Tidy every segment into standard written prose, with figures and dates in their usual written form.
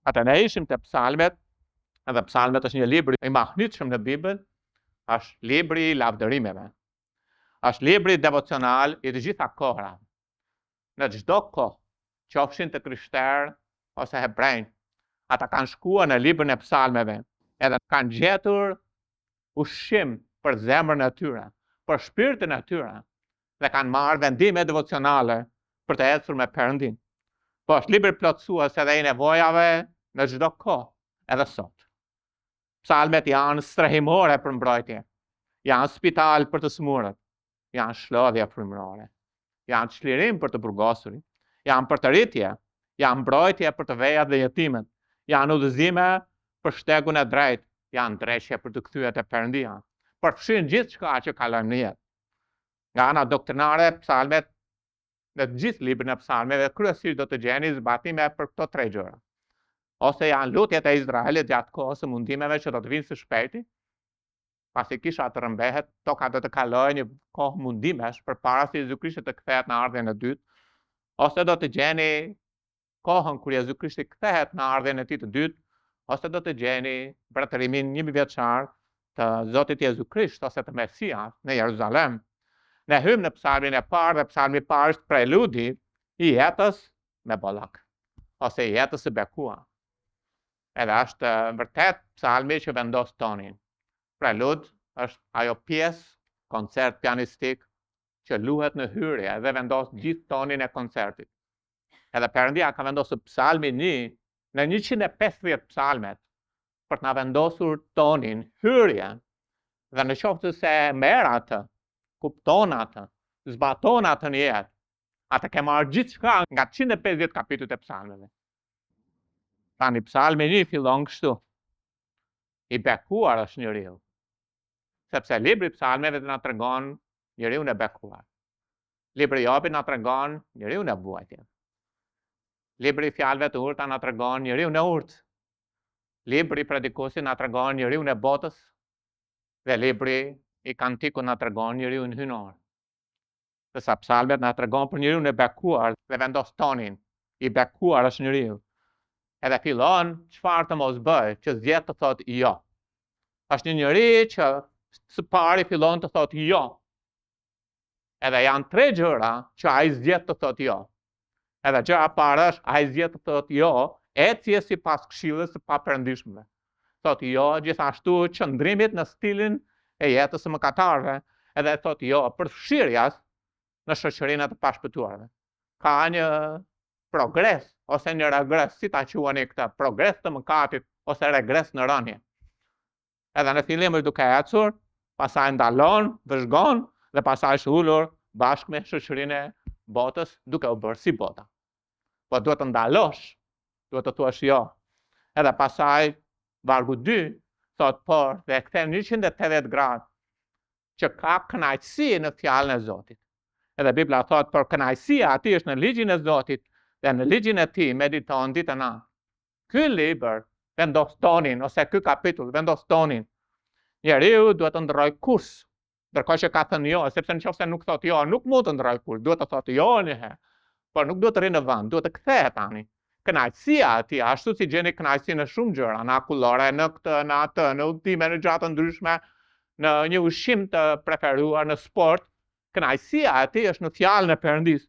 Atë ne ishim të psalmet, edhe psalmet është një libër i mahnytshëm në Bibël, është libri i lavdërimeve. Është libri devocional i të gjitha kohërave. Në çdo kohë, qofshin të krishterë ose hebrejnë, ata kanë shkuar në librin e psalmeve, edhe kanë gjetur ushqim për zemrën e tyre, për shpirtin e tyre, dhe kanë marrë vendime devocionale për të ecur me Perëndin. Po është libër plotësues edhe i nevojave në çdo kohë, edhe sot. Psalmet janë strehimore për mbrojtje, janë spital për të smurët, janë shlodhje frymërore, janë çlirim për të burgosurit, janë përtëritje, janë mbrojtje për të vejat dhe jetimet, janë udhëzime për shtegun e drejtë, janë drejtje për të kthyer te Perëndia, përfshin gjithçka që kalojmë në jetë. Nga ana doktrinare, psalmet në të gjithë librin e psalmeve kryesisht do të gjeni zbatime për këto tre gjëra. Ose janë lutjet e Izraelit gjatë kohës së mundimeve që do të vinë së shpejti, pasi kisha të rëmbehet, toka do të kalojë një kohë mundimesh përpara se Jezu Krishti të kthehet në ardhjen e dytë, ose do të gjeni kohën kur Jezu Krishti kthehet në ardhjen e tij të dytë, ose do të gjeni mbretërimin 1000 vjeçar të Zotit Jezu Krisht ose të Mesias në Jeruzalem. Ne hymë në psalmin e parë, dhe psalmi i parë është preludi i jetës me bollak, ose i jetës së bekuar. Edhe është vërtet psalmi që vendos tonin. Prelud është ajo pjesë, koncert pianistik, që luhet në hyrje dhe vendos gjithë tonin e koncertit. Edhe Perëndia ka vendosur psalmin 1 në 150 psalmet për të na vendosur tonin, hyrje, dhe në qoftë se merr atë, kupton atë, zbaton atë në jetë, atë ke marrë gjithçka nga 150 kapitujt e psalmeve. Tani psalmi 1 fillon kështu: I bekuar është njeriu, sepse libri i psalmeve na tregon njeriu e bekuar. Libri i Jobit na tregon njeriu e vuajtjes. Libri i fjalëve të urta na tregon njeriu e urtë. Libri i predikuesit na tregon njeriu e botës, dhe libri i kantikut na tregon njeriu hynor. Disa psalmet na tregon për njeriu e bekuar dhe vendos tonin. I bekuar është njeriu. Edhe fillon çfarë të mos bëj, që zgjedh të thotë jo. Është një njeri që së pari fillon të thotë jo. Edhe janë tre gjëra që ai zgjedh të thotë jo. Edhe gjëra e parë është ai zgjedh të thotë jo, ecje sipas këshillës së paperëndishmëve. Thotë jo gjithashtu qëndrimit në stilin e jetës së mëkatarëve, edhe thotë jo përfshirjes në shoqërinë të pashpëtuarve. Ka një progres ose një regres, si ta quani këtë, progres të mëkatit ose regres në rënje. Edhe në fillim është duke ecur, pastaj ndalon, vëzhgon dhe pastaj është ulur bashkë me shoqërinë e botës duke u bërë si bota. Po duhet të ndalosh, duhet të thuash jo. Edhe pastaj vargu 2 thot por dhe kthen 180 gradë që ka kënaqësi në fjalën e Zotit. Edhe Bibla thot por kënaqësia ati është në ligjin e Zotit dhe në ligjin e tij mediton ditë e natë. Ky libër vendos tonin ose ky kapitull vendos tonin. Njeriu duhet të ndrojë kurs, ndërkohë që ka thënë jo, sepse nëse nuk thotë jo, nuk mund të ndrojë kurs, duhet të thotë jo një herë. Por nuk duhet të rrinë në vend, duhet të kthehet tani. Kënaqësia ati, ashtu si gjeni kënaqësi në shumë gjëra, në akullore, në këtë, në atë, në udhime, në gjëra të ndryshme, në një ushqim të preferuar, në sport, kënaqësia ati është në fjalën e Perëndisë.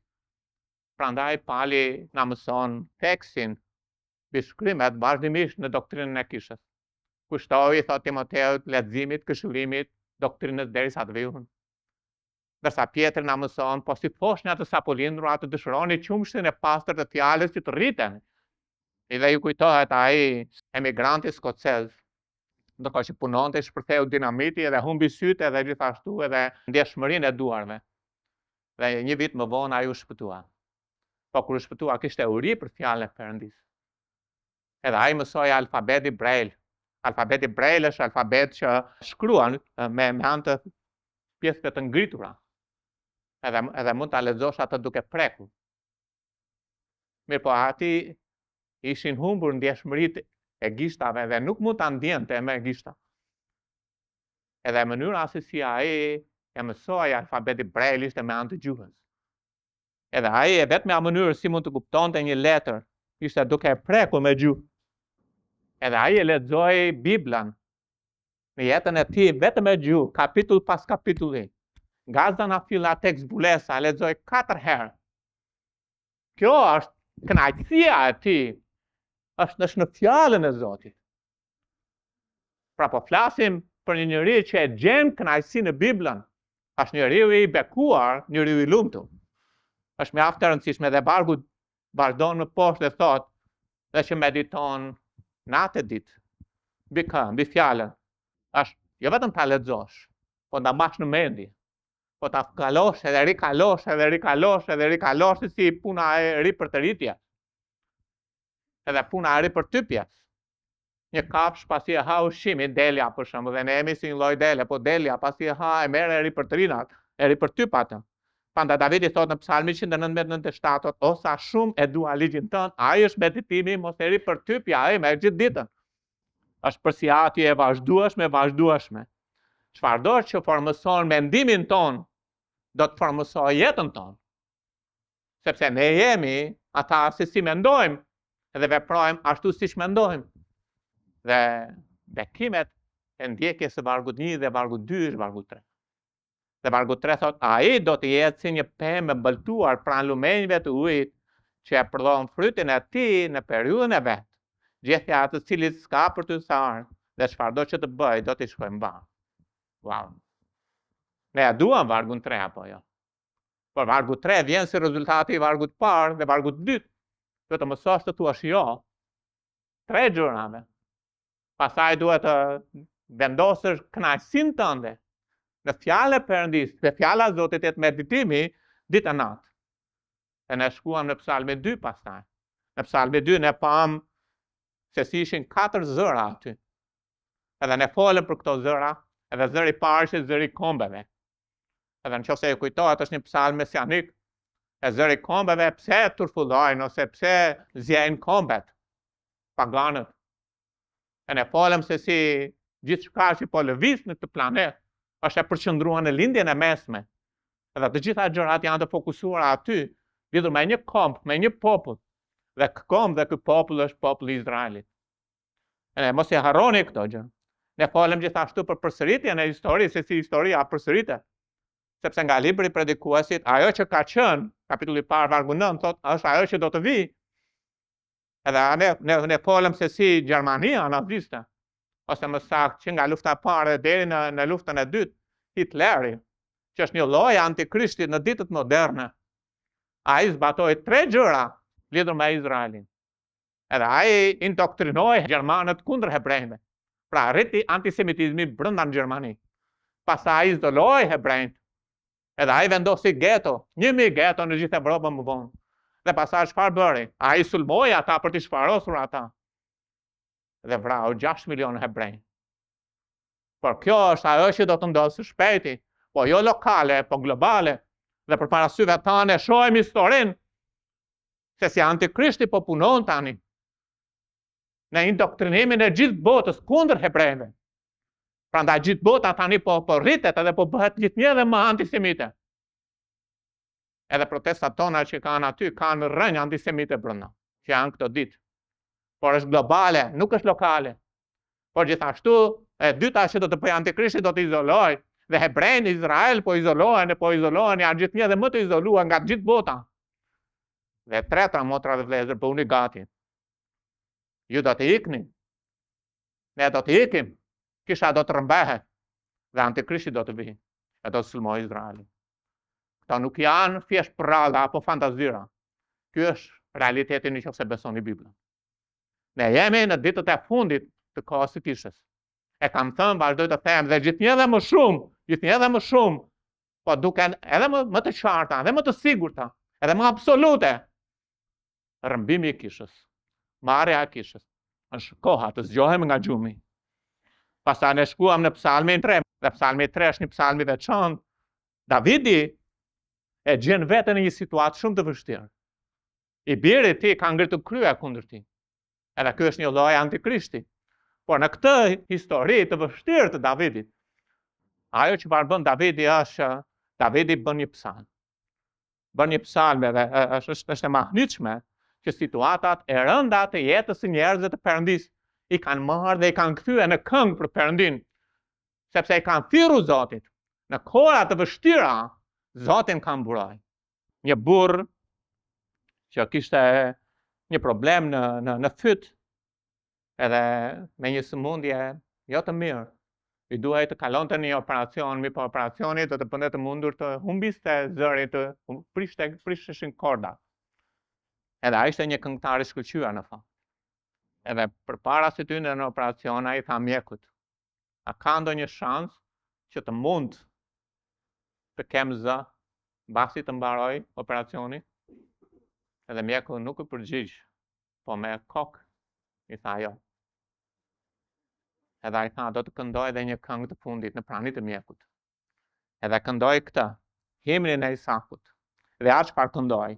Prandaj Pali na mëson tekstin, bishkrimet vazhdimisht në doktrinën e kishës. Kushtoi, thot Timoteut, leximit, këshillimit, doktrinës derisa të vijë. Dërsa Pjetri na mëson, po si thoshni atë sapo lindur, atë dëshironi qumshtin e pastër të fjalës që të rriten. Dhe ju kujtohet ai emigranti skocez, ndërkohë që punonte, shpërtheu dinamiti edhe humbi sytë edhe gjithashtu edhe ndjeshmërinë e duarve. Dhe një vit më vonë ai u shpëtua. Po kur u shpëtua kishte uri për fjalën e Perëndisë. Edhe ai mësoi alfabeti Braille. Alfabeti Braille është alfabet që shkruan me anë të pjesëve të ngritura. Edhe mund ta lexosh atë duke prekur. Mirë po ati ishin humbur ndjeshmëritë e gishtave dhe nuk mund ta ndjente me gishta. Edhe mënyra se si ai e mësoi alfabeti Braille ishte me anë të gjuhës. Edhe ai e vetmja mënyrë si mund të kuptonte një letër ishte duke e prekur me gjuhë. Edhe ai e lexoi Biblën në jetën e tij vetëm me gjuhë, kapitull pas kapitulli. Nga zana filla tek zbulesa, lexoi 4 herë. Kjo është kënaqësia e tij, është në fjalën e Zotit. Pra po flasim për një njeri që e gjen kënaqësinë në Biblën. Është njeriu i bekuar, njeriu i lumtur. Është mjaft e rëndësishme dhe Vargu vazhdon më poshtë dhe thotë dhe që mediton natë e ditë. Mbi fjalën. Është jo vetëm ta lexosh, po ta mbash në mendje. Po ta kalosh edhe rikalosh edhe rikalosh edhe rikalosh si puna e ri për të rritje. Edhe puna e ri për typje. Një kafsh pasi e ha ushqimin, delja për shembull, dhe ne jemi si një lloj dele, po delja pasi e ha e merr e ri për të rinat, e ri për typat. Prandaj Davidi thot në Psalmin 197, o sa shumë e dua ligjin tënd, ai është meditimi mos e ri për typja ai me gjithë ditën. Është përsiati e vazhdueshme. Çfarëdo që formëson mendimin ton, do të formësoj jetën tonë. Sepse ne jemi ata se si mendojmë edhe veprojmë ashtu siç mendojmë. Dhe bekimet e ndjekjes së vargut 1 dhe vargut 2 është vargu 3. Dhe vargu 3 thot, ai do të jetë si një pemë e mbëltuar pranë lumenjve të ujit, që e prodhon frytin e tij në periudhën e vet. Gjithë atë i cili s'ka për të sarë, dhe çfarëdo që të bëj, do t'i shkojë mbar. Wow. Ne e duam vargun 3 apo jo? Por vargu 3 vjen si rezultati i vargut parë dhe vargut 2. Do të mësosh të thuash jo 3 gjërave. Pastaj duhet të vendosësh kënaqësinë tënde në fjalën e Perëndis, dhe fjala e Zotit jetë meditimi ditë e natë. E ne shkuam në Psalmin 2 pastaj. Në Psalmin 2 ne pam se si ishin 4 zëra aty. Edhe ne folëm për këto zëra, edhe zëri i parë është zëri i kombeve. Edhe nëse ju kujtohet është një psalm mesianik, e zëri i kombeve pse turfullojnë ose pse zjejnë kombet paganët. E ne folëm se si gjithçka që po lëviz në këtë planet është e përqendruar në lindjen e mesme. Edhe të gjitha gjërat janë të fokusuara aty, lidhur me një komb, me një popull. Dhe ky komb dhe ky popull është populli i Izraelit. E ne mos e harroni këtë gjë. Ne folëm gjithashtu për përsëritjen e historisë, se si historia përsëritet. Sepse nga libri i predikuesit, ajo që ka qenë, kapitulli i parë vargu 9 thotë, është ajo që do të vijë. Edhe ne folëm se si Gjermania naziste, ose më saktë që nga lufta e parë deri në luftën e dytë, Hitleri, që është një lloj antikrishtit në ditët moderne, ai zbatoi 3 gjëra lidhur me Izraelin. Edhe ai indoktrinoi gjermanët kundër hebrejve. Pra rriti antisemitizmi brenda në Gjermani. Pastaj izoloi hebrejt. Edhe ai vendosi geto, 1000 geto në gjithë Evropën më vonë. Dhe pastaj çfarë bëri? Ai sulmoi ata për të shfarosur ata. Dhe vrau 6 milion hebrej. Por kjo është ajo që do të ndodhë së shpejti, po jo lokale, po globale. Dhe përpara syve tanë shohim historinë se si antikrishti po punon tani në indoktrinimin e gjithë botës kundër hebrejve. Prandaj gjithë bota tani po rritet edhe po bëhet gjithnjë edhe më antisemite. Edhe protestat tona që kanë aty kanë rënjë antisemite brenda, që janë këto ditë. Por është globale, nuk është lokale. Por gjithashtu, e dyta që do të bëjë antikrishti do të izoloj, dhe hebrejnë Izrael po izolohen, janë gjithnjë edhe më të izoluar nga gjithë bota. Dhe treta, motra dhe vëllezër, bëuni gati. Ju do të ikni. Ne do të ikim. Kisha do të rëmbehet. Dhe antikrishti do të vijë. E do të sulmojë Izraelin. Këto nuk janë thjesht pralla apo fantazira. Ky është realiteti nëse besoni Biblën. Ne jemi në ditët e fundit të kohës së kishës. E kam thënë, vazhdoj të them, dhe gjithnjë edhe më shumë, po duken edhe më të qarta, edhe më të sigurta, edhe më absolute. Rrëmbimi i kishës, marrja e kishës, është koha të zgjohemi nga gjumi. Pastaj ne shkuam në Psalmin 3, dhe Psalmi 3 është një psalm i veçantë. Davidi e gjen veten në një situatë shumë të vështirë. I biri i tij ka ngritur krye kundër tij. Edhe ky është një lloj antikrishti. Por në këtë histori të vështirë të Davidit, ajo që bën Davidi është Davidi bën një psalm. Bën një psalm edhe është e mahnitshme që situatat e rënda të jetës së njerëzve të Perëndis i kanë marrë dhe i kanë kthyer në këngë për Perëndin, sepse i kanë thirrur Zotit. Në kohëra të vështira, Zotin kanë mburoj. Një burr që kishte një problem në fyt, edhe me një sëmundje jo të mirë. I duhej të kalonte një operacion, mi po operacioni do të bënte të mundur të humbiste zërin, të prisheshin korda. Edhe ai ishte një këngëtar i shkëlqyer në fakt. Edhe përpara se të hynte në operacion, ai tha mjekut: "A ka ndonjë shans që të mund të kem zë mbasi të mbaroj operacioni?" Edhe mjeku nuk u përgjigj, po me kokë i tha jo. Edhe ai tha: "Do të këndoj edhe një këngë të fundit në pranit të mjekut." Edhe këndoj këtë, himnin e Isakut. Dhe atë çfarë këndoj: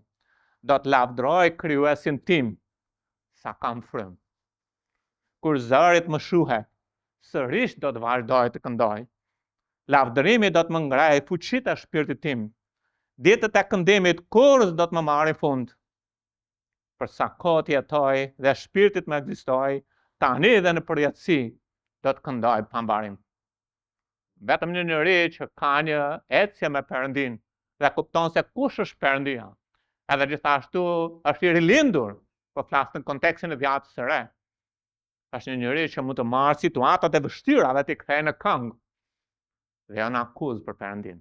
"Do të lavdroj Krijuesin tim sa kam frym. Kur zërit më shuhet, sërish do të vazhdoj të këndoj. Lavdërimi do të më ngrejë fuqitë e shpirtit tim. Ditët e këndimit kurrë do të më marrin fund. Për sa kohë të jetoj dhe shpirtit më ekzistoj, tani dhe në përjetësi do të këndoj pa mbarim." Vetëm një njeri që ka një ecje me Perëndin dhe kupton se kush është Perëndia, edhe gjithashtu është i rilindur, po flas në kontekstin e vjatës së re, është një njeri që mund të marrë situatat e vështira dhe t'i kthejë në këngë dhe jo në akuzë për Perëndin.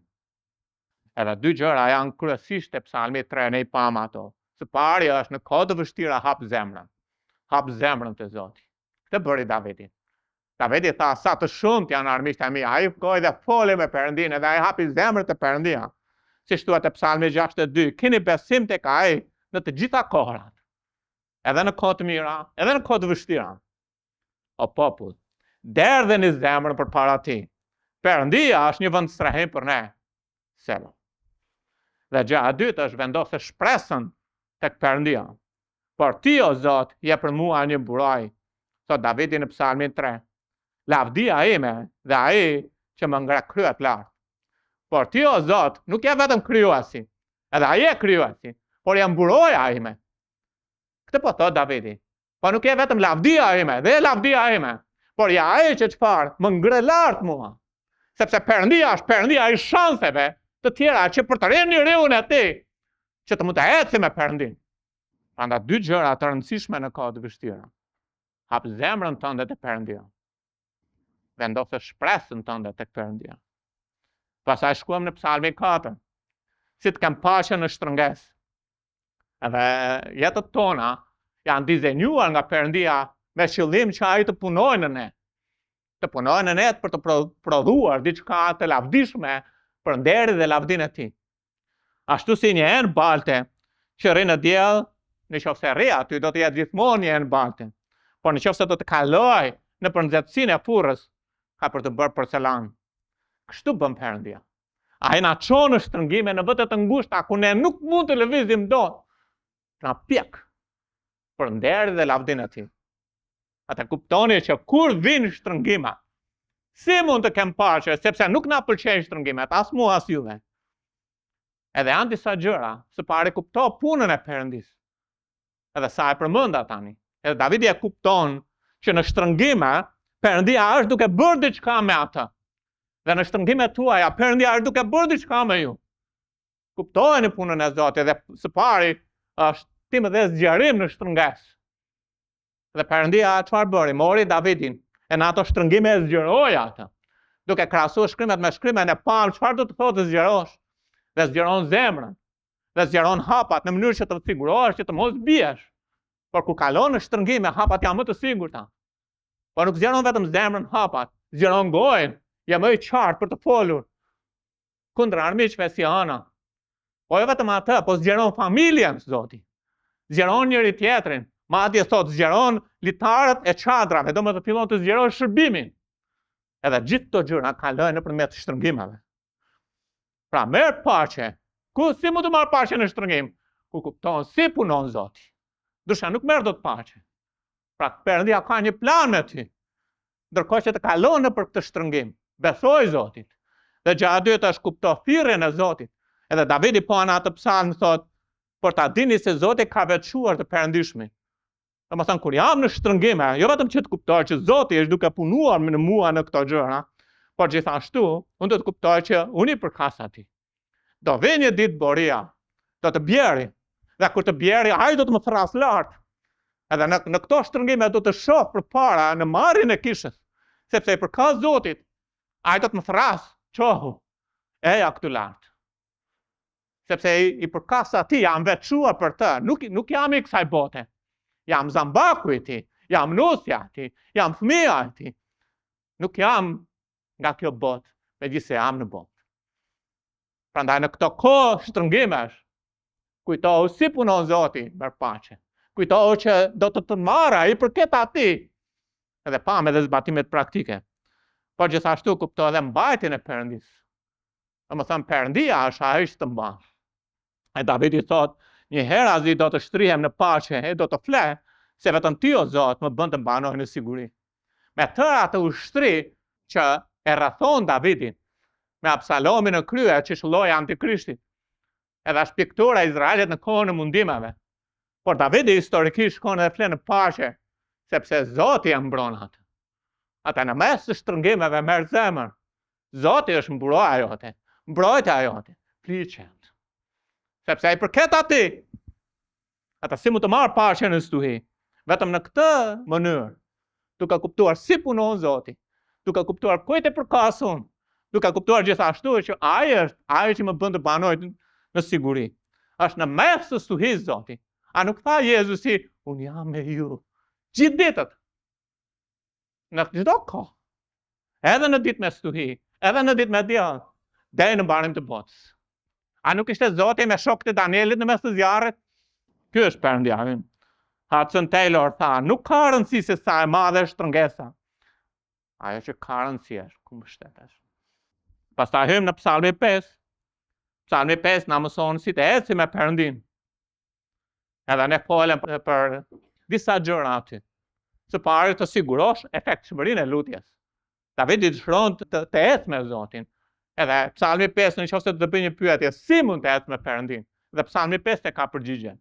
Edhe dy gjëra janë kryesisht e Psalmi 3, ne i pam ato. Së pari është në kohë të vështira hap zemrën të Zotit. Këtë bëri Davidi. Davidi tha: "Sa të shumt janë armiqtë e mi." Ai shkoi dhe foli me Perëndin edhe ai hapi zemrën te Perëndia. Siç thuhet te Psalmi 62, keni besim tek ai në të gjitha kohërat. Edhe në kohë të mira, edhe në kohë të vështira. O popull, derdheni zemrën përpara tij. Perëndia është një vend strehim për ne. Sela. Dhe gjëja e dytë është vendosë shpresën tek Perëndia. Por ti o Zot, je për mua një mburoj, thot Davidi në Psalmin 3. Lavdia ime dhe ai që më ngre kryet lart. Por ti o Zot, nuk je vetëm krijuesi, edhe ai je krijuesi, por je mburoja ime. Këtë po thot Davidi. Po nuk je vetëm lavdia ime, dhe lavdia ime, por je ai që çfarë më ngre lart mua. Sepse Perëndia është Perëndia i shanseve të tjera që për të rënë njeriu në ti, që të mund të ecë me Perëndin. Prandaj dy gjëra të rëndësishme në kohë të vështira. Hap zemrën tënde tek Perëndia. Vendosë shpresën tënde tek Perëndia. Pastaj shkuam në Psalmin 4. Si të kem paqe në shtrëngesë. Edhe jetët tona janë dizenjuar nga Perëndia me qëllim që ai të punojë në ne. Të punojë në ne për të prodhuar diçka të lavdishme për nderin dhe lavdinë e tij. Ashtu si një enë balte që rri në diell, nëse rri aty do të jetë gjithmonë një enë balte. Por nëse do të kaloj në nxehtësinë e furrës, ka për të bërë porcelan. Kështu bën Perëndia. Ai na çon në shtrëngime në vete të ngushta ku ne nuk mund të lëvizim dot. Na pjek për nderin dhe lavdinë e tij. Ata kuptoni që kur vinë shtrëngimet, si mund të kem paqe, sepse nuk na pëlqejnë shtrëngimet, as mua as juve. Edhe janë disa gjëra, së pari kupto punën e Perëndis. Edhe sa e përmenda tani. Edhe Davidi e kupton që në shtrëngime Perëndia është duke bërë diçka me atë. Dhe në shtrëngimet tuaja Perëndia është duke bërë diçka me ju. Kuptojeni punën e Zotit dhe së pari është tim dhe zgjerim në shtrëngesë. Dhe Perëndia çfarë bëri? Mori Davidin e në ato shtrëngime e zgjeroi atë. Duke krahasuar shkrimet me shkrimen e pam, çfarë do të thotë të zgjerosh? Dhe zgjeron zemrën. Dhe zgjeron hapat në mënyrë që të sigurohesh që të mos biesh. Por kur kalon në shtrëngime, hapat janë më të sigurta. Por nuk zgjeron vetëm zemrën, hapat, zgjeron gojën, je më i qartë për të folur kundër armiqve si Ana. Po jo vetëm atë, po zgjeron familjen, Zoti. Zgjeron njëri tjetrin, madje thot zgjeron litarët e çadrave, do më të fillon të zgjeron shërbimin. Edhe gjithë këto gjëra kalojnë nëpërmjet shtrëngimeve. Pra merr paqe. Ku si mund të marr paqe në shtrëngim? Ku kupton si punon Zoti. Ndryshe nuk merr dot paqe. Pra Perëndia ka një plan me ty. Ndërkohë që të kalon nëpër këtë shtrëngim, besoj Zotit. Dhe gjëja e dytë është kupto thirrjen e Zotit. Edhe Davidi po në atë psalm thot, por ta dini se Zoti ka veçuar të perëndishmin. Domethënë kur jam në shtrëngime, jo vetëm që të kuptoj që Zoti është duke punuar në mua në këto gjëra, por gjithashtu unë do të kuptoj që unë i përkas atij. Do vjen një ditë boria, do të bjeri, dhe kur të bjeri, ai do të më thras lart. Edhe në këto shtrëngime do të shoh përpara në marrjen e kishës, sepse i përkas Zotit, ai do të më thras, qohu, eja këtu lart. Sepse i përkas atij, jam veçuar për të, nuk jam i kësaj bote. Jam zambaku i tij, jam nusja i tij, jam fëmija i tij. Nuk jam nga kjo botë, megjithëse jam në botë. Prandaj në këto kohë shtrëngimesh, kujtohu si punon Zoti për paqe. Kujtohu që do të marrë ai përket atij. Edhe pam edhe zbatimet praktike. Por gjithashtu kuptoj edhe mbajtjen e Perëndis. Domethënë Perëndia është ai që të mban. E Davidi thot, një herë azi do të shtrihem në paqe, do të fle, se vetëm ti o Zot më bën të mbanoj në siguri. Me të atë ushtri që e rrethon Davidin, me Absalomin në krye që shëlloi Antikrishtit, edhe është piktura e Izraelit në kohën e mundimeve. Por Davidi historikisht shkon edhe fle në paqe, sepse Zoti e mbron atë. Ata në mes të shtrëngimeve merr zemër. Zoti është mbrojtja jote, mbrojtja jote, fliqet. Sepse ai përket atij. Ata si mund të marrë paqen në stuhi, vetëm në këtë mënyrë, duke kuptuar si punon Zoti, duke kuptuar kujt e përkas unë, duke kuptuar gjithashtu që ai është ai që më bën të banoj në siguri. Është në mes të stuhisë Zoti. A nuk tha Jezusi, unë jam me ju gjithë ditët. Në çdo kohë. Edhe në ditë me stuhi, edhe në ditë me diell, deri në mbarim të botës. A nuk ishte Zoti me shokët e Danielit në mes të zjarrit? Ky është Perëndia. Hudson Taylor tha, nuk ka rëndësi se sa e madhe është shtrëngesa. Ajo që ka rëndësi është ku mbështetesh. Pastaj hym në Psalmi 5. Psalmi 5 na mëson si të ecim me Perëndin. Edhe ne folëm për disa gjëra aty. Së pari të sigurosh efektshmërinë e lutjes. Davidi dëshiron të ecë me Zotin. Edhe Psalmi 5 nëse të bëj një pyetje, si mund të ecë me Perëndin? Dhe Psalmi 5 ka përgjigjen.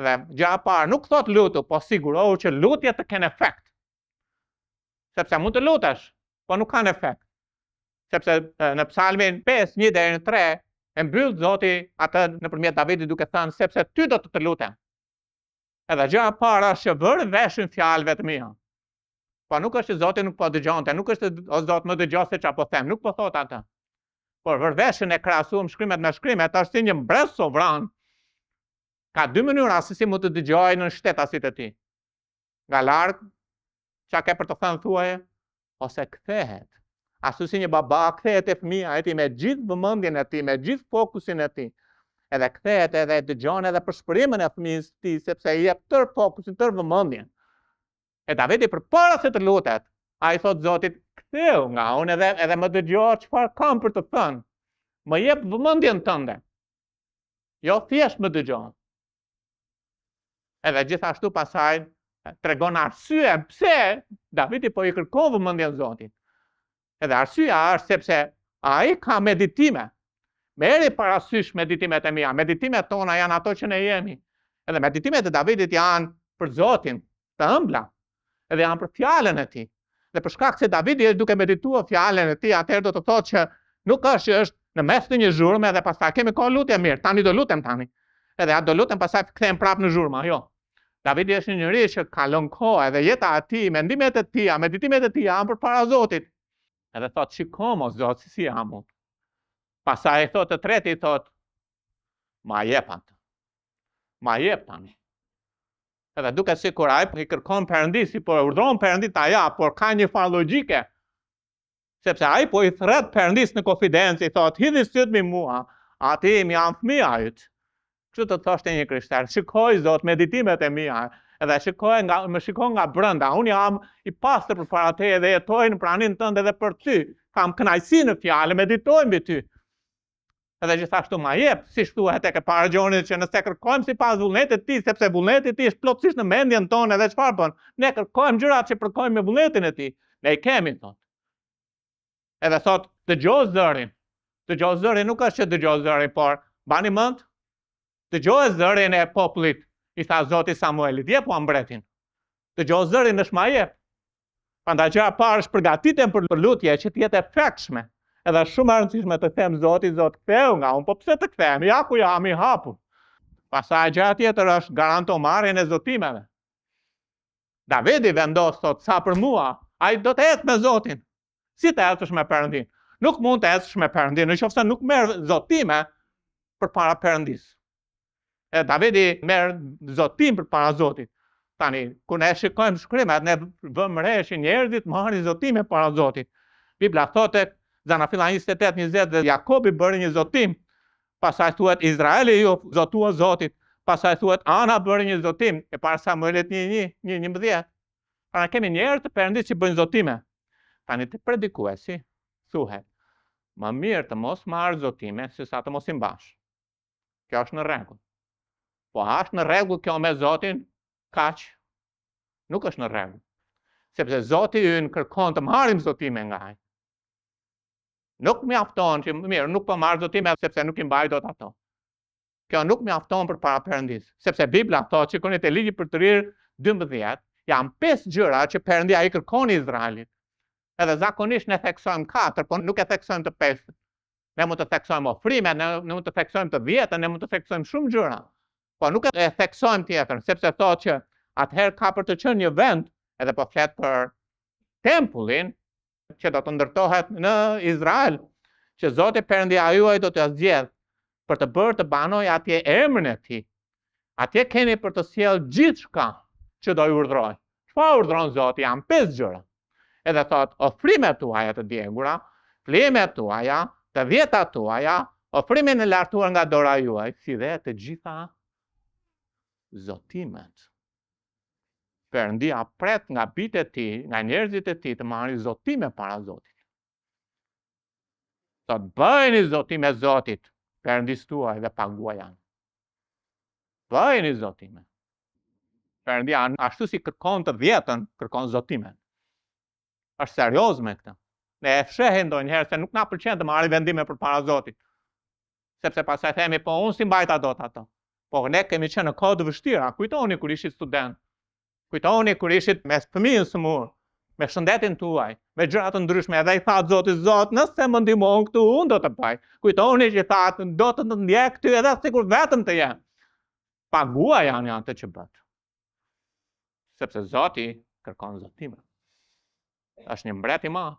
Dhe gjëja e parë nuk thot lutu, po sigurohu që lutjet të kenë efekt. Sepse mund të lutesh, po nuk kanë efekt. Sepse në Psalmin 5, 1-3, e mbyll Zoti atë nëpërmjet Davidit duke thënë, sepse ty do të lutem. Edhe gjëja e parë është që vër veshin fjalëve të mia. Po nuk është që Zoti nuk po dëgjonte, nuk është o Zot më dëgjoj se çfarë po them, nuk po thot atë. Por vër veshin e krahasuam shkrimet me shkrimet, është si një mbret sovran. Ka dy mënyra se si mund të dëgjojë në shtetasit e tij. Nga larg, çka ke për të thënë thuaje, ose kthehet. Ashtu si një baba kthehet te fëmia e tij me gjithë vëmendjen e tij, me gjithë fokusin e tij. Edhe kthehet edhe dëgjon edhe përshpërimin e fëmijës së tij, sepse i jep tër fokusin, tër vëmendjen. E Davidi përpara se të lutet, ai thot Zotit, ktheu nga unë edhe më dëgjoj çfarë kam për të thënë. Më jep vëmendjen tënde. Jo thjesht më dëgjon. Edhe gjithashtu pasaj tregon arsye pse Davidi po i kërkon vëmendjen Zotit. Edhe arsyeja është sepse ai ka meditime. Merri parasysh meditimet e mia. Meditimet tona janë ato që ne jemi. Edhe meditimet e Davidit janë për Zotin, të ëmbla. Edhe janë për fjalën e tij. Dhe për shkak se Davidi është duke medituar fjalën e tij, atëherë do të thotë që nuk është që është në mes të një zhurmë dhe pastaj kemi kohë lutje mirë. Tani do lutem tani. Edhe atë do lutem pastaj kthehem prapë në zhurmë, jo. Davidi është një njeri që kalon kohë edhe jeta e tij, mendimet e tij, meditimet e tij janë përpara Zotit. Edhe thotë, "Shikom o Zot, si jam unë." Pastaj thotë të treti, thotë, "Ma jep atë. Ma jep tani." Edhe duke sikur ai i kërkon Perëndis, po urdhron Perëndit ta jap, por ka një farë logjike. Sepse ai po i thret Perëndis në konfidencë, i thotë, "Hidhi syt mbi mua, aty jam fëmia yt." Kështu të thoshte një krishter, "Shikoj Zot meditimet e mia, edhe më shikoj nga brenda. Unë jam i pastër përpara teje dhe jetoj në praninë tënde dhe për ty. Kam kënaqësi në fjalë, meditoj mbi ty." Edhe gjithashtu ma jep, siç thuhet tek e para Gjonit, që nëse kërkojmë sipas vullnetit të tij, sepse vullneti i tij është plotësisht në mendjen tonë, edhe çfarë bën? Ne kërkojmë gjërat që kërkojmë me vullnetin e tij. Ne i kemi thot. Edhe thot, dëgjoj zërin. Dëgjoj zërin nuk është që dëgjoj zërin, por bani mend, dëgjoj zërin e popullit, i tha Zoti Samuelit, jepu mbretin. Dëgjoj zërin është ma jep. Prandaj gjëja e parë është përgatitjen për lutje që të jetë efektshme. Edhe shumë e rëndësishme të them Zoti, Zot, ktheu nga unë, po pse të kthehem? Ja ku jam I hapur. Pastaj gjëja tjetër është garanto marrjen e zotimeve. Davidi vendos thot, sa për mua, ai do të ecë me Zotin. Si të ecësh me Perëndin? Nuk mund të ecësh me Perëndin nëse nuk merr zotime përpara Perëndis. Davidi merr zotim përpara Zotit. Tani, kur ne shikojmë shkrimet, ne vëmë re që njerëzit marrin zotime para Zotit. Bibla thotë, Zanafilla 28:20, dhe Jakobi bëri një zotim, pastaj thuhet Izraeli ju zotua Zotit, pastaj thuhet Ana bëri një zotim, e para Samuelit 1:11. Pra ne kemi njerëz të Perëndis që bëjnë zotime. Tani të predikuesi thuhet, më mirë të mos marr zotime se sa të mos I mbash. Kjo është në rregull. Po është në rregull kjo me Zotin? Kaq, nuk është në rregull. Sepse Zoti ynë kërkon të marrim zotime nga ai. Nuk mjafton që mirë, nuk po marr zotime sepse nuk I mbaj dot ato. Kjo nuk mjafton përpara Perëndis, sepse Bibla thotë që shikoni te ligji për të rirë 12, janë 5 gjëra që Perëndia I kërkon Izraelit. Edhe zakonisht ne theksojmë 4, por nuk e theksojmë të 5. Ne mund të theksojmë ofrime, ne mund të theksojmë të 10, ne mund të theksojmë shumë gjëra. Po nuk e theksojmë tjetër, sepse thotë që atëherë ka për të qenë një vend, edhe po flet për tempullin që do të ndërtohet në Izrael, që Zoti Perëndia juaj do t'ja zgjedh për të bërë të banoj atje emrin e Tij. Atje keni për të sjellë gjithçka që do ju urdhroj. Çfarë urdhron Zoti? Janë 5 gjëra. Edhe thotë, ofrimet tuaja të djegura, flemet tuaja, të vjetat tuaja, ofrimin e lartuar nga dora juaj, si dhe të gjitha zotimet. Perëndia pret nga bijtë e Tij, nga njerëzit e Tij të marrin zotime para Zotit. Thot, bëjeni zotime Zotit, Perëndis tuaj dhe paguaja. Bëjeni zotime. Perëndia ashtu si kërkon të 10-ën, kërkon zotime. Është serioz me këtë. Ne e fshehim ndonjëherë se nuk na pëlqen të marrim vendime përpara Zotit. Sepse pastaj themi, po unë si mbajta dot ato. Po ne kemi qenë në kohë të vështira. Kujtoni kur ishit student. Kujtoni kur ishit me fëmijën smur, me shëndetin tuaj, me gjëra të ndryshme, edhe I thatë Zotit, Zot, nëse më ndihmon këtu, unë do të bëj. Kujtoni që thatë, do të ndjek ty edhe sikur vetëm të jem. Pagua janë ato që bët. Sepse Zoti kërkon zotime. Është një mbret I madh.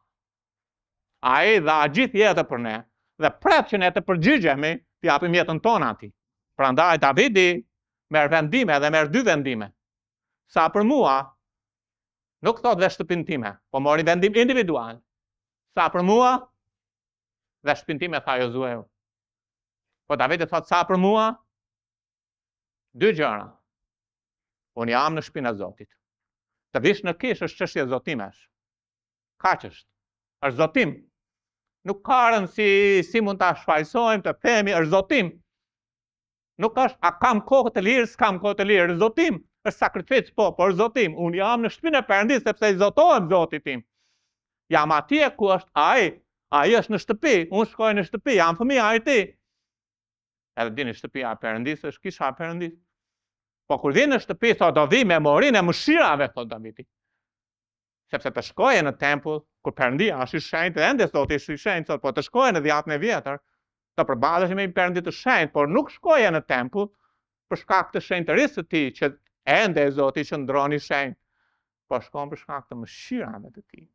Ai dha gjithë jetën për ne dhe pret që ne të përgjigjemi të japim jetën tonë atij. Prandaj Davidi merr vendime dhe merr 2 vendime. Sa për mua, nuk thot dhe shtëpinë time, po mori vendim individual. Sa për mua, dhe shtëpinë time tha Jozueu. Po Davidi thot sa për mua, 2 gjëra. Unë jam në shtëpinë e Zotit. Të vish në kish është çështje zotimesh. Kaq është. Është zotim. Nuk ka rëndësi si mund ta shfaqsojmë, të themi është zotim. Nuk është a kam kohë të lirë, s'kam kohë të lirë, është zotim. Është sakrificë, po, por zotim. Unë jam në shtëpinë e Perëndis sepse I zotohem Zotit tim. Jam atje ku është ai. Ai është në shtëpi, unë shkoj në shtëpi, jam fëmija e Tij. Edhe dini shtëpia e Perëndis është kisha e Perëndis. Po kur vjen në shtëpi, thot do vi me morinë e mëshirave, thot Davidi. Sepse të shkoje në tempull, kur Perëndia është I shenjtë, ende Zoti është I shenjtë, thot po të shkoje në dhjetën e vjetër, të përballesh me Perëndi të shenjtë, por nuk shkoje në tempull për shkak të shenjtërisë së Tij që ende Zoti qëndron I shenjtë, po shkon për shkak të mëshirave të Tij.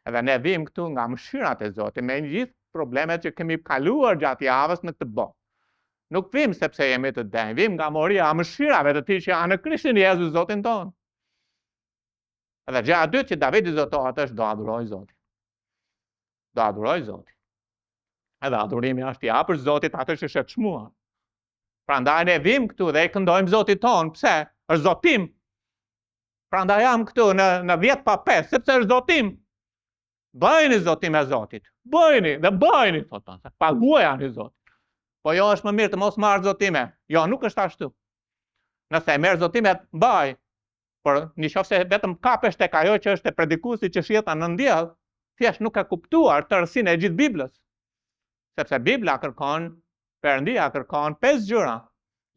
Edhe ne vim këtu nga mëshirat e Zotit me gjithë problemet që kemi kaluar gjatë javës në këtë botë. Nuk vim sepse jemi të denjë, vim nga moria e mëshirave të Tij që janë në Krishtin Jezus Zotin tonë. Edhe gjëja e dytë që Davidi zotohet është do adhuroj Zotin. Do adhuroj Zotin. Edhe adhurimi është I hapur Zotit atë që është çmuar. Prandaj ne vim këtu dhe I këndojmë Zotit ton. Pse? Është zotim. Prandaj jam këtu në 10 pa 5, sepse është zotim. Bëjeni zotim e Zotit. Bëjeni dhe bëjeni, thotë. Paguajani Zotit. Po jo është më mirë të mos marrë zotime. Jo, nuk është ashtu. Nëse e merr zotimet, mbaj. Por nëse vetëm kapesh tek ajo që është e predikuesi që shjeta në ndjell, thjesht nuk e kuptuar tërësinë e gjithë Biblës. Sepse Bibla kërkon, Perëndia kërkon 5 gjëra.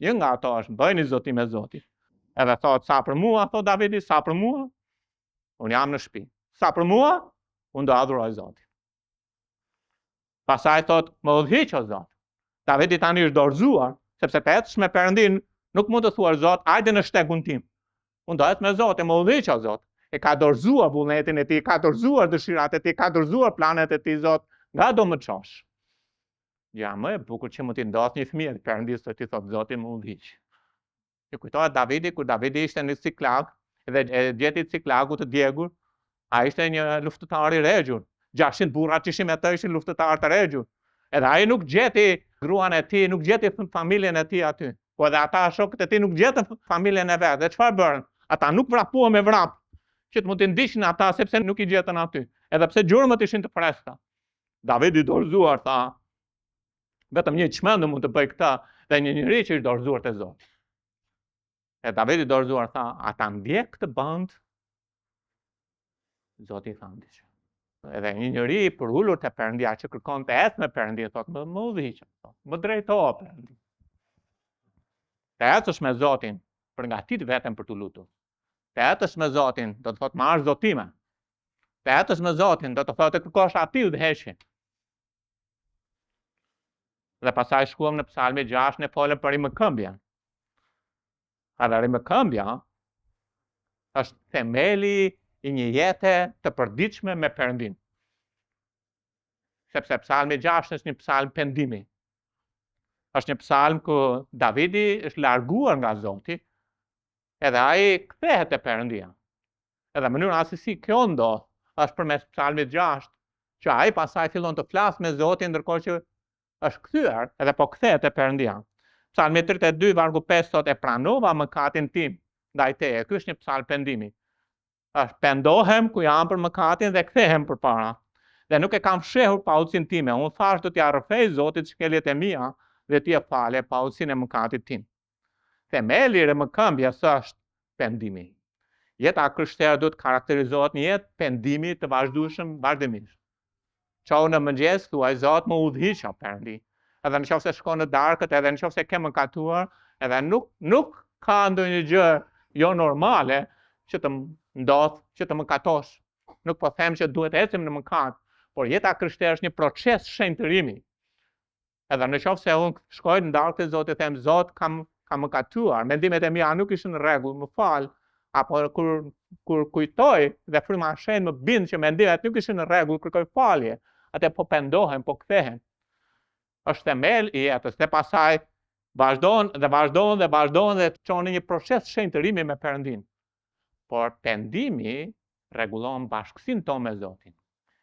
Një nga ato është bëjeni zotime Zotit. Edhe thot sa për mua, thot Davidi, sa për mua, Unë jam në shtëpi. Sa për mua, unë do adhuroj Zotin. Pastaj thot, më udhëhiq o Zot. Davidi tani është dorëzuar, sepse të ecësh me Perëndin nuk mund të thuar Zot, hajde në shtegun tim. Unë do ecë me Zotin, më udhëhiq o Zot. E ka dorëzuar vullnetin e tij, ka dorëzuar dëshirat e tij, ka dorëzuar planet e tij, Zot, nga do më çosh. Ja, më e bukur që mund t'i ndodh një fëmijë të Perëndis të t'i thot Zoti më udhëhiq. Ju kujtohet Davidi, kur Davidi ishte në Ciklag, dhe e gjeti Ciklagu të djegur, ai ishte një luftëtar i regjur. 600 burra që ishin me të ishin luftëtar të regjur. Edhe ai nuk gjeti gruan e tij, nuk gjeti familjen e tij aty. Po edhe ata shokët e tij nuk gjetën familjen e vet. Dhe çfarë bërën? Ata nuk vrapuan me vrap, që të mund të ndiqnin ata sepse nuk i gjetën aty. Edhe pse gjurmët ishin të freskëta. Davidi dorëzuar tha, vetëm një çmendur mund të bëj këtë, dhe një njerëz që është dorëzuar te Zoti. E Davidi dorëzuar tha, ata ndjek këtë band, Zoti tha ndiq. Edhe një njeri për ullur të Perëndia që kërkon të ecë me Perëndin, thot, më udhëhiq, më drejto Perëndi. Të ecësh me Zotin, përgatit veten për të lutur. Të ecësh me Zotin, do të thot marrësh zotime. Të ecësh me Zotin, do të thot të kërkosh ati udhëheqje. Dhe pastaj shkuam në Psalmi 6 në folëm për rimëkëmbjen. Edhe rimëkëmbja është themeli i një jete të përditshme me Perëndin. Sepse Psalmi 6 është një psalm pendimi. Është një psalm ku Davidi është larguar nga Zoti, edhe ai kthehet te Perëndia. Edhe mënyra se si kjo ndodh është përmes Psalmit 6, që ai pastaj fillon të flasë me Zotin ndërkohë që është kthyer, edhe po kthehet te Perëndia. Psalmi 32 vargu 5 thot, e pranova mëkatin tim ndaj teje. Ky është një psalm pendimi. Është pendohem ku jam për mëkatin dhe kthehem përpara. Dhe nuk e kam fshehur pautësinë time. Unë thash do t'ia rrëfej Zotit shkeljet e mia dhe t'i falë pautësinë e mëkatit tim. Themeli i rimëkëmbjes është pendimi. Jeta krishtere duhet karakterizohet një jetë pendimi të vazhdueshëm vazhdimisht. Çau në mëngjes thuaj Zot më udhëhiq o Perëndi. Edhe nëse shkon në darkët, edhe nëse ke mëkatuar, edhe nuk ka ndonjë gjë jo normale që të ndodh që të mëkatosh. Nuk po them që duhet ecim në mëkat, por jeta krishtere është një proces shenjtërimi. Edhe nëse unë shkoj në darkë të Zotit, them Zot kam mëkatuar, mendimet e mia nuk ishin në rregull, më fal, apo kur kujtoj dhe fryma e shenjtë më bind që mendimet nuk ishin në rregull, kërkoj falje, atë po pendohem, po kthehen. Është themel i jetës, dhe pasaj vazhdon dhe çon në një proces shenjtërimi me Perëndin. Por pendimi rregullon bashkësinë tonë me Zotin.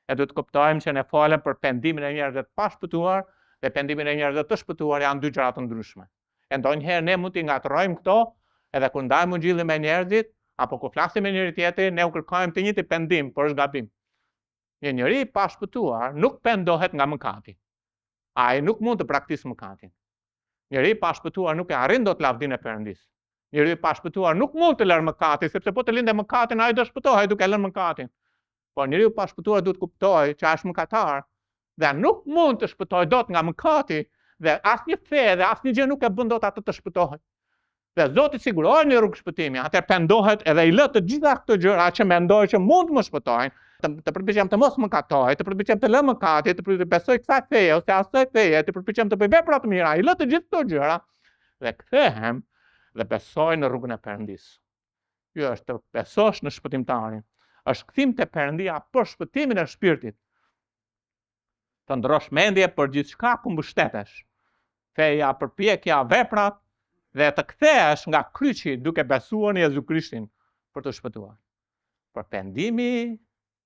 E duhet të kuptojmë që ne folëm për pendimin e njerëzve të pashpëtuar dhe pendimin e njerëzve të shpëtuar janë dy gjëra të ndryshme. E ndonjëherë ne mund t'i ngatrojmë këto, edhe kur ndajmë ungjillin me njerëzit, apo kur flasim me njëri tjetrin, ne u kërkojmë të njëjtin pendim, por është gabim. Një njeri i pashpëtuar nuk pendohet nga mëkati. Ai nuk mund të praktikojë mëkatin. Njeri i pashpëtuar nuk e arrin dot lavdinë e Perëndis. Njeri i pashpëtuar nuk mund të lërë mëkatin, sepse po të lindë mëkatin, ai do shpëtohej duke lënë mëkatin. Por njeriu i pashpëtuar duhet kuptojë që është mëkatar dhe nuk mund të shpëtojë dot nga mëkati, dhe asnjë fe dhe asnjë gjë nuk e bën dot atë të shpëtohet. Dhe Zoti sigurohet në rrugë shpëtimi, atëherë pendohet edhe i lë të gjitha këto gjëra që mendoj që mund të më shpëtojnë, të përpiqem të mos mëkatoj, të përpiqem të lë mëkatin, të besoj kësaj feje ose asaj feje, të përpiqem të bëj vepra të mira, i lë të gjithë këto gjëra dhe kthehem dhe besoj në rrugën e Perëndis. Ky është të besosh në shpëtimtarin. Është kthim te Perëndia për shpëtimin e shpirtit. Të ndrosh mendje për gjithçka ku mbështetesh. Feja, përpjekja, veprat dhe të kthehesh nga kryqi duke besuar në Jezu Krishtin për të shpëtuar. Por pendimi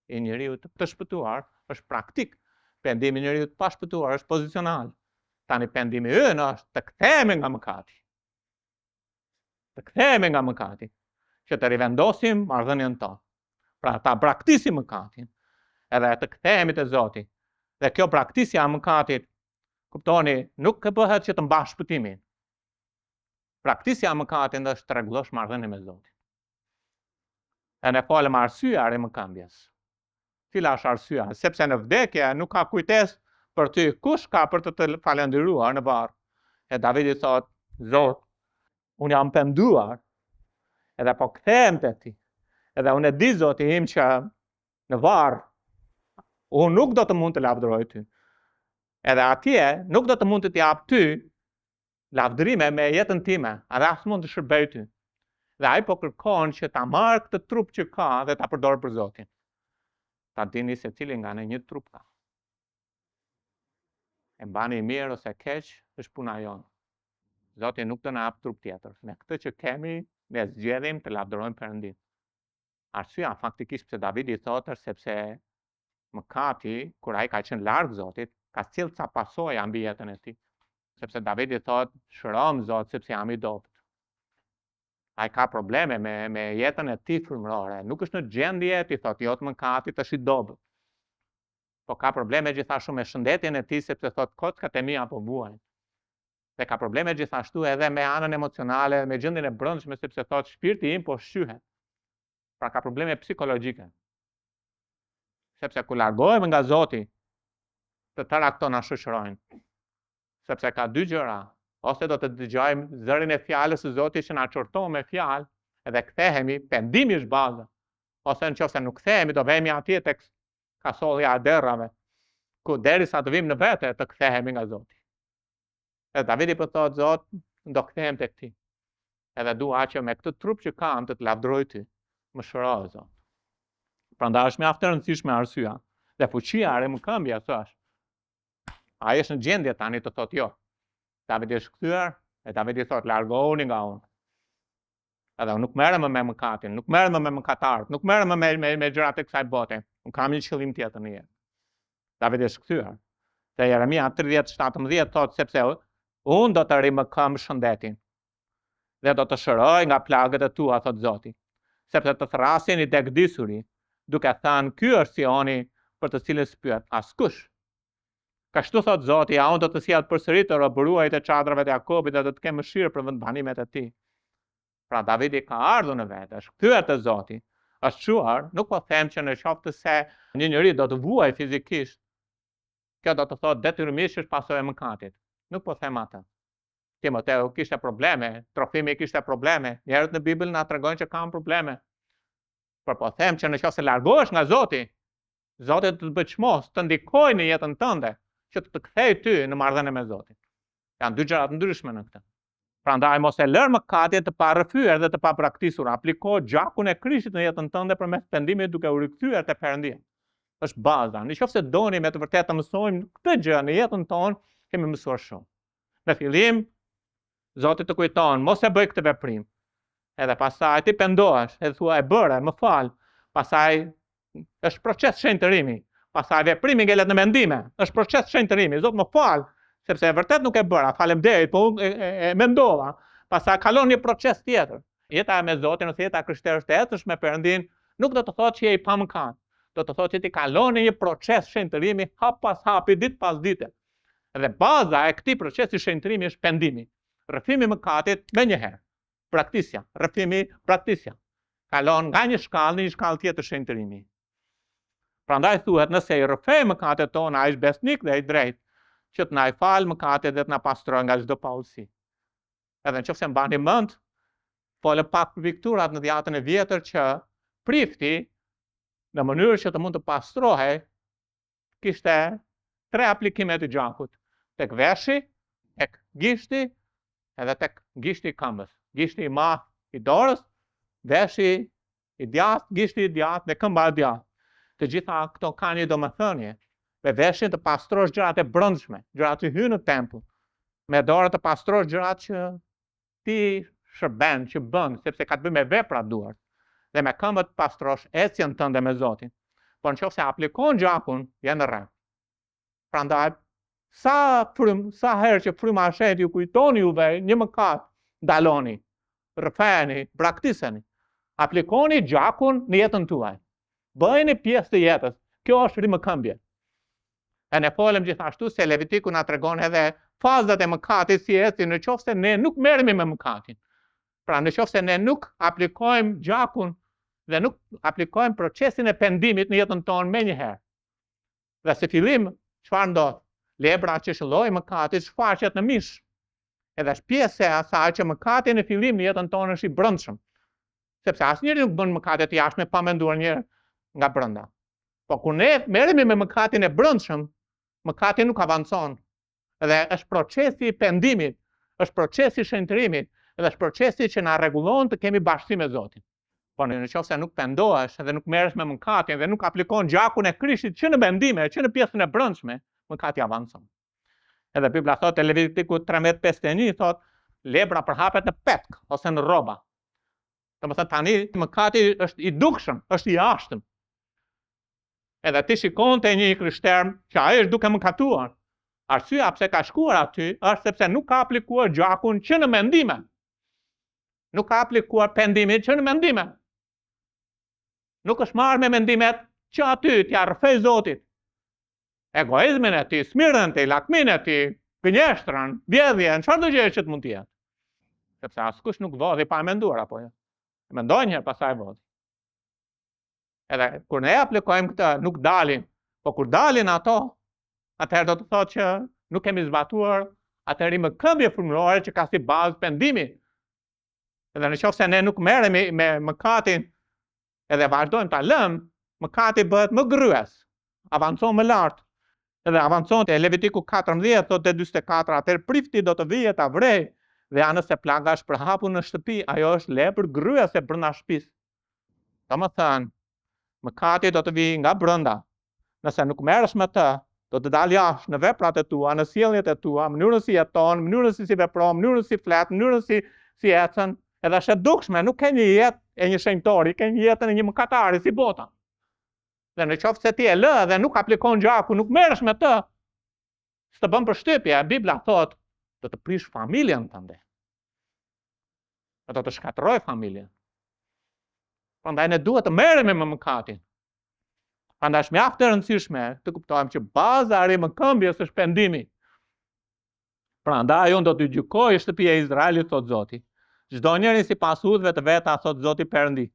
i njeriu të shpëtuar është praktik. Pendimi i njeriu të pashpëtuar është pozicional. Tani pendimi ynë është të kthehemi nga mëkati. Të kthehemi nga mëkati, që të rivendosim marrëdhënien tonë. Pra ta braktisim mëkatin, edhe të kthehemi te Zoti. Dhe kjo praktisja e mëkatit, kuptoni, nuk bëhet që të mbash shpëtimin. Praktisja e mëkatit është të rregullosh marrëdhënien me Zotin. E ne folëm arsyeja e rimëkëmbjes. Cila është arsyeja? Sepse në vdekje nuk ka kujtesë për ty, kush ka për të falendëruar në varr. E Davidi thot, Zot, unë jam penduar, edhe po kthehem te ti. Edhe unë e di Zoti im që në varr unë nuk do të mund të lavdëroj ty. Edhe atje nuk do të mund të jap ty lavdërime me jetën time, edhe as mund të shërbej ty. Dhe ai po kërkon që ta marrë këtë trup që ka dhe ta përdorë për Zotin. Ta dini se cili nga ne një trup ka. E mbani mirë ose keq, është puna jonë. Zoti nuk do na jap trup tjetër. Me këtë që kemi, ne zgjedhim të lavdërojmë Perëndin. Arsyeja faktikisht pse Davidi thotë sepse mëkati, kur ai ka qenë larg Zotit, ka sjellë ca pasojë mbi jetën e tij. Sepse Davidi thotë, shërom Zot sepse jam i dobët. Ai ka probleme me jetën e tij frymërore. Nuk është në gjendje ti thotë jo të mëkatit, është i dobët. Po ka probleme gjithashtu me shëndetjen e tij sepse thotë kockat e mia po vuajnë. Dhe ka probleme gjithashtu edhe me anën emocionale, me gjendjen e brendshme sepse thotë shpirti im po shqyhet. Pra ka probleme psikologjike. Sepse kur largohemi nga Zoti, të tëra këto na shoqërojnë. Sepse ka dy gjëra. Ose do të dëgjojmë zërin e fjalës së Zotit që na çorton me fjalë, edhe kthehemi, pendimi është baza. Ose nëse nuk kthehemi, do vemi atje tek kasollja e derrave, ku derisa të vim në vete të kthehemi nga Zoti. Edhe Davidi po thotë Zot, do kthehem tek ti. Edhe dua që me këtë trup që kam të lavdëroj ty. Më shëro Zot. Prandaj është mjaft e rëndësishme arsyeja. Dhe fuqia e mëkambja thash. Ai është në gjendje tani të thotë jo. Davidi është kthyer, e Davidi thotë largohuni nga unë. Edhe unë nuk merrem me mëkatin, nuk merrem me mëkatarët, nuk merrem me gjërat e kësaj bote. Unë kam një qëllim tjetër në jetë. Davidi është kthyer. Te Jeremia 30:17 thotë sepse unë do të rimëkëm shëndetin dhe do të shëroj nga plagët e tua, thotë Zoti, sepse të thrasin i degdisuri, duke thënë ky është Sioni për të cilën pyet askush. Kështu thotë Zoti, a unë do të sjell përsëri të robëruajt e çadrave të Jakobit dhe do të kem mëshirë për vendbanimet e tij. Pra Davidi ka ardhur në vetë, është kthyer te Zoti, është shuar, nuk po them që në qoftë se një njeri do të vuajë fizikisht, kjo do të thotë detyrimisht është pasojë e mëkatit. Nuk po them atë. Timoteu kishte probleme, Trofimi kishte probleme, njerëzit në Bibël na tregojnë që kanë probleme. Por po them që nëse largohesh nga Zoti, Zoti do të bëj çmos, të ndikojë në jetën tënde, që të kthej ty në marrëdhënie me Zotin. Janë dy gjëra të ndryshme në këtë. Prandaj mos e lër mëkatin të parrëfyer dhe të papraktisur, apliko gjakun e Krishtit në jetën tënde përmes pendimit duke u rikthyer te Perëndia. Është baza. Nëse doni me të vërtetë të mësojmë këtë gjë në jetën tonë, kemi mësuar shumë. Në fillim, Zoti të kujton, mos e bëj këtë veprim. Edhe pastaj ti pendohesh, edhe thua e bëre, më fal. Pastaj është proces shenjtërimi. Pastaj veprimi ngelet në mendime. Është proces shenjtërimi. Zot më fal, sepse e vërtet nuk e bëra. Faleminderit, po e mendova. Pastaj kalon një proces tjetër. Jeta me Zotin ose jeta krishtere e hetësh me Perëndin nuk do të thotë që je i pamëkat. Do të thotë që ti kalon një proces shenjtërimi hap pas hapi, ditë pas dite. Dhe baza e këtij procesi shenjtërimi është pendimi. Rrëfimi i mëkatit më njëherë. Praktisja, rrëfimi, praktisja. Kalon nga një shkallë në një shkallë tjetër shenjtërimi. Prandaj thuhet nëse i rrëfej mëkatet tona, ai është besnik dhe i drejtë, që të na i fal mëkatet dhe të na pastrojë nga çdo paulësi. Edhe nëse mbani mend, folë pak për pikturat në dhjetën e vjetër që prifti në mënyrë që të mund të pastrohej kishte 3 aplikime të gjakut, tek veshi, tek gishti edhe tek gishti i këmbës. Gishti i madh i dorës, veshi i djathtë, gishti i djathtë dhe këmba e djathtë. Të gjitha këto kanë një domethënie. Me veshin të pastrosh gjërat e brendshme, gjërat që hyn në tempull. Me dorë të pastrosh gjërat që ti shërben, që bën, sepse ka të bëjë me veprat duart. Dhe me këmbët pastrosh ecjen tënde me Zotin. Por nëse aplikon gjakun, janë në rregull. Prandaj sa herë që fryma e shenjtë ju kujtoni juve një mëkat, ndaloni, rrëfeni, praktiseni. Aplikoni gjakun në jetën tuaj. Bëjeni pjesë të jetës. Kjo është rimëkëmbje. E ne folëm gjithashtu se Levitiku na tregon edhe fazat e mëkatit si ecin nëse ne nuk merremi me mëkatin. Pra nëse ne nuk aplikojmë gjakun dhe nuk aplikojmë procesin e pendimit në jetën tonë menjëherë. Dhe se fillim, çfarë ndodh? Lebra që shëlloi mëkatit shfaqet në mish. Edhe është pjesë e asaj që mëkati në fillim në jetën tonë është i brendshëm. Sepse asnjëri nuk bën mëkate të jashtme pa menduar një herë nga brenda. Po kur ne merremi me mëkatin e brendshëm, mëkati nuk avancon. Dhe është procesi i pendimit, është procesi i shenjtërimit, dhe është procesi që na rregullon të kemi bashkësi me Zotin. Po nëse nuk pendohesh dhe nuk merresh me mëkatin dhe nuk aplikon gjakun e Krishtit që në mendime, që në pjesën e brendshme, mëkati avancon. Edhe Bibla thotë Levitiku 13:51 thotë lebra përhapet në petk ose në rroba. Domethënë tani mëkati është i dukshëm, është i jashtëm. Edhe ti shikon te një krishterë që ai është duke mëkatuar. Arsyeja pse ka shkuar aty është sepse nuk ka aplikuar gjakun që në mendime. Nuk ka aplikuar pendimin që në mendime. Nuk është marrë me mendimet që aty t'ja rrëfej Zotit. Egoizmin e ti, smirën ti, lakmin e ti, gënjeshtrën, vjedhjen, çfarëdo gjë që të mund të jetë. Sepse askush nuk vodhi pa menduar apo jo. Mendoj një herë pastaj vodhi. Edhe kur ne aplikojmë këtë, nuk dalin. Po kur dalin ato, atëherë do të thotë që nuk kemi zbatuar atë rimë këmbje frymërore që ka si bazë pendimi. Edhe nëse ne nuk merremi me mëkatin edhe vazhdojmë ta lëmë, mëkati bëhet më gryes, avancon më lart. Edhe avancon te Levitiku 14 thotë 44, atëherë prifti do të vijë ta vrej, dhe anëse plaga është përhapur në shtëpi, ajo është lepër gryese brenda shtëpisë. Domethënë, mëkati do të vijë nga brenda. Nëse nuk merresh me të, do të dalë jashtë në veprat e tua, në sjelljet e tua, mënyrën si jeton, mënyrën si vepron, mënyrën si flet, mënyrën si ecën, edhe është e dukshme, nuk ke një jetë e një shenjtori, ke një jetën e një mëkatari si bota. Dhe në qoftë se ti e lë dhe nuk aplikon gjaku, nuk merresh me të, s'të bën përshtypje, Bibla thotë, do të prish familjen tënde. Do të shkatërroj familjen. Prandaj ne duhet të merremi me mëkatin. Prandaj është mjaft e rëndësishme të kuptojmë që baza e rrymëkëmbjes është pendimi. Prandaj unë do të gjykoj shtëpia e Izraelit, thot Zoti. Çdo njeri sipas udhëve të veta, thot Zoti Perëndi.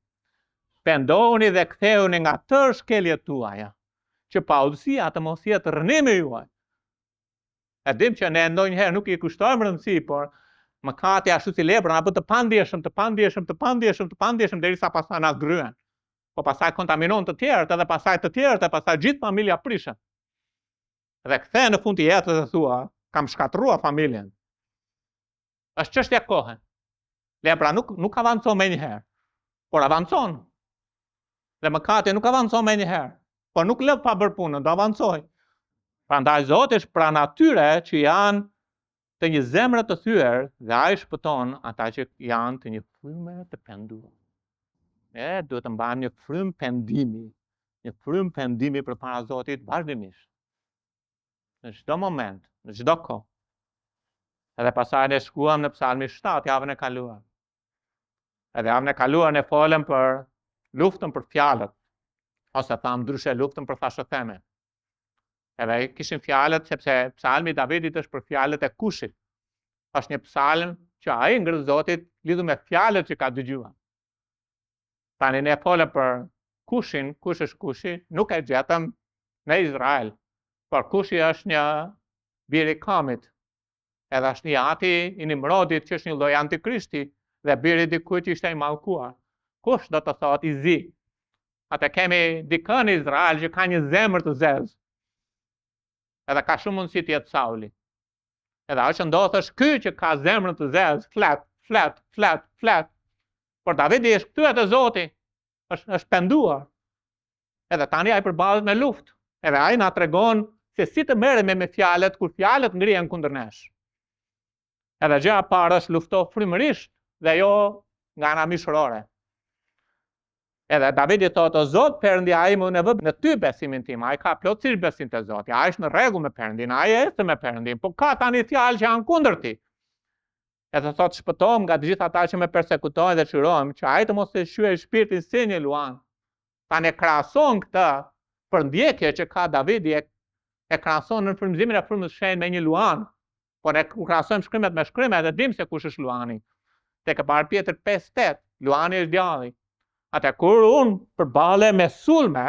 Pendohuni dhe ktheuni nga tërë shkeljet tuaja, që paudhësia të mos jetë rënimi juaj. E dim që ne ndonjëherë nuk i kushtojmë rëndësi, por mëkati ashtu si lebra na bë të pandijshëm derisa pastaj na gryen. Po pastaj kontaminon të tjerët, edhe pastaj të tjerët, e pastaj gjithë familja prishet. Dhe kthe në fund të jetës e thua, kam shkatërruar familjen. Është çështja e kohë. Lebra nuk avancon më njëherë, por avancon. Dhe mëkati nuk avancon më njëherë, por nuk lë pa bërë punën, do avancoj. Prandaj Zoti është pra natyre që janë të një zemre të thyer dhe ai shpëton ata që janë të një frymë të penduar. Ne duhet të mbajmë një frymë pendimi përpara Zotit vazhdimisht. Në çdo moment, në çdo kohë. Edhe pasaj ne shkuam në Psalmi 7 javën e kaluar. Edhe javën e kaluar ne folëm për luftën për fjalët, ose thamë ndryshe luftën për thashëtheme. Edhe kishin fjalët sepse Psalmi i Davidit është për fjalët e kushit. Është një psalm që ai ngër Zotit lidhur me fjalët që ka dëgjuar. Tani ne folëm për kushin, kush është kushi, nuk e gjetëm në Izrael, por kushi është një bir i Kamit. Edhe është një ati i Nimrodit që është një lloj antikrishti dhe biri dikujt që ishte i mallkuar. Kush do të thotë i zi? Atë kemi dikën në Izrael që ka një zemër të zezë. Edhe ka shumë mundësi të jetë Sauli. Edhe ajo që ndodh është ky që ka zemrën të zezë, flet. Por Davidi është kthyer te Zoti, është penduar. Edhe tani ai përballet me luftë. Edhe ai na tregon se si të merremi me fjalët kur fjalët ngrihen kundër nesh. Edhe gjëja e parë është lufto frymërisht dhe jo nga ana mishërore. Edhe Davidi thotë, o Zot, Perëndia im, unë e vë në ty besimin tim. Ai ka plotësisht besim te Zoti. Ai është në rregull me Perëndin, ai ecë me Perëndin, po ka tani fjalë që janë kundër ti. Edhe thotë, shpëtohem nga të gjithë ata që më përsekutojnë dhe çyrojnë, që ai të mos e shyej shpirtin si një luan. Tani krahason këtë për ndjekje që ka Davidi, e krahason në frymëzimin e frymës shenjtë me një luan. Por ne krahasojmë shkrimet me shkrimet dhe dim se kush është luani. Tek e parë Pjetër 5:8, luani është djalli. Atë kur unë përballem me sulme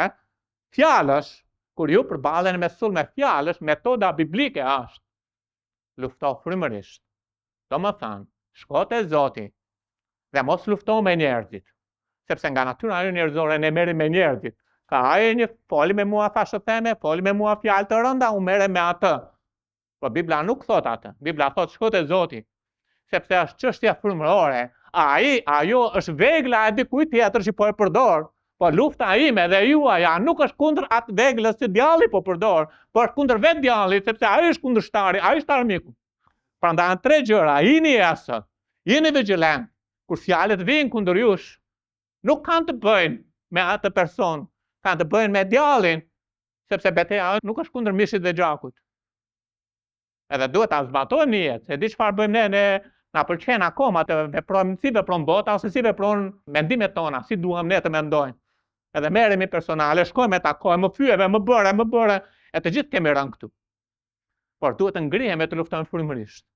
fjalësh, kur ju përballeni me sulme fjalësh, metoda biblike është lufto frymërisht. Domethënë, shko te Zoti dhe mos lufto me njerëzit. sepse nga natyra njerëzore ne merrim me njerëzit. Ka ai një foli me mua thashë theme, foli me mua fjalë të rënda, unë merrem me atë. Po Bibla nuk thot atë. Bibla thot shko te Zoti, sepse është çështje frymërore. Ajo është vegla e dikujt tjetër që po e përdor. Po lufta ime dhe juaja nuk është kundër atë veglës që djalli po përdor, por është kundër vetë djallit, sepse ai është kundërshtari, ai është armiku. Prandaj janë tre gjëra, jini jasht, jeni vigjilent. Kur fjalët vijnë kundër jush, nuk kanë të bëjnë me atë person, kanë të bëjnë me djallin, sepse betejë nuk është kundër mishit dhe gjakut. Edhe duhet ta zbatojmë në jetë, se di çfarë bëjmë ne na pëlqen akoma të veprojmë si vepron bota ose si vepron mendimet tona, si duam ne të mendojmë. Edhe merremi personale, shkojmë të takojmë, më fyeve, më bëre, e të gjithë kemi rënë këtu. Por duhet të ngrihemi e të luftojmë frymërisht.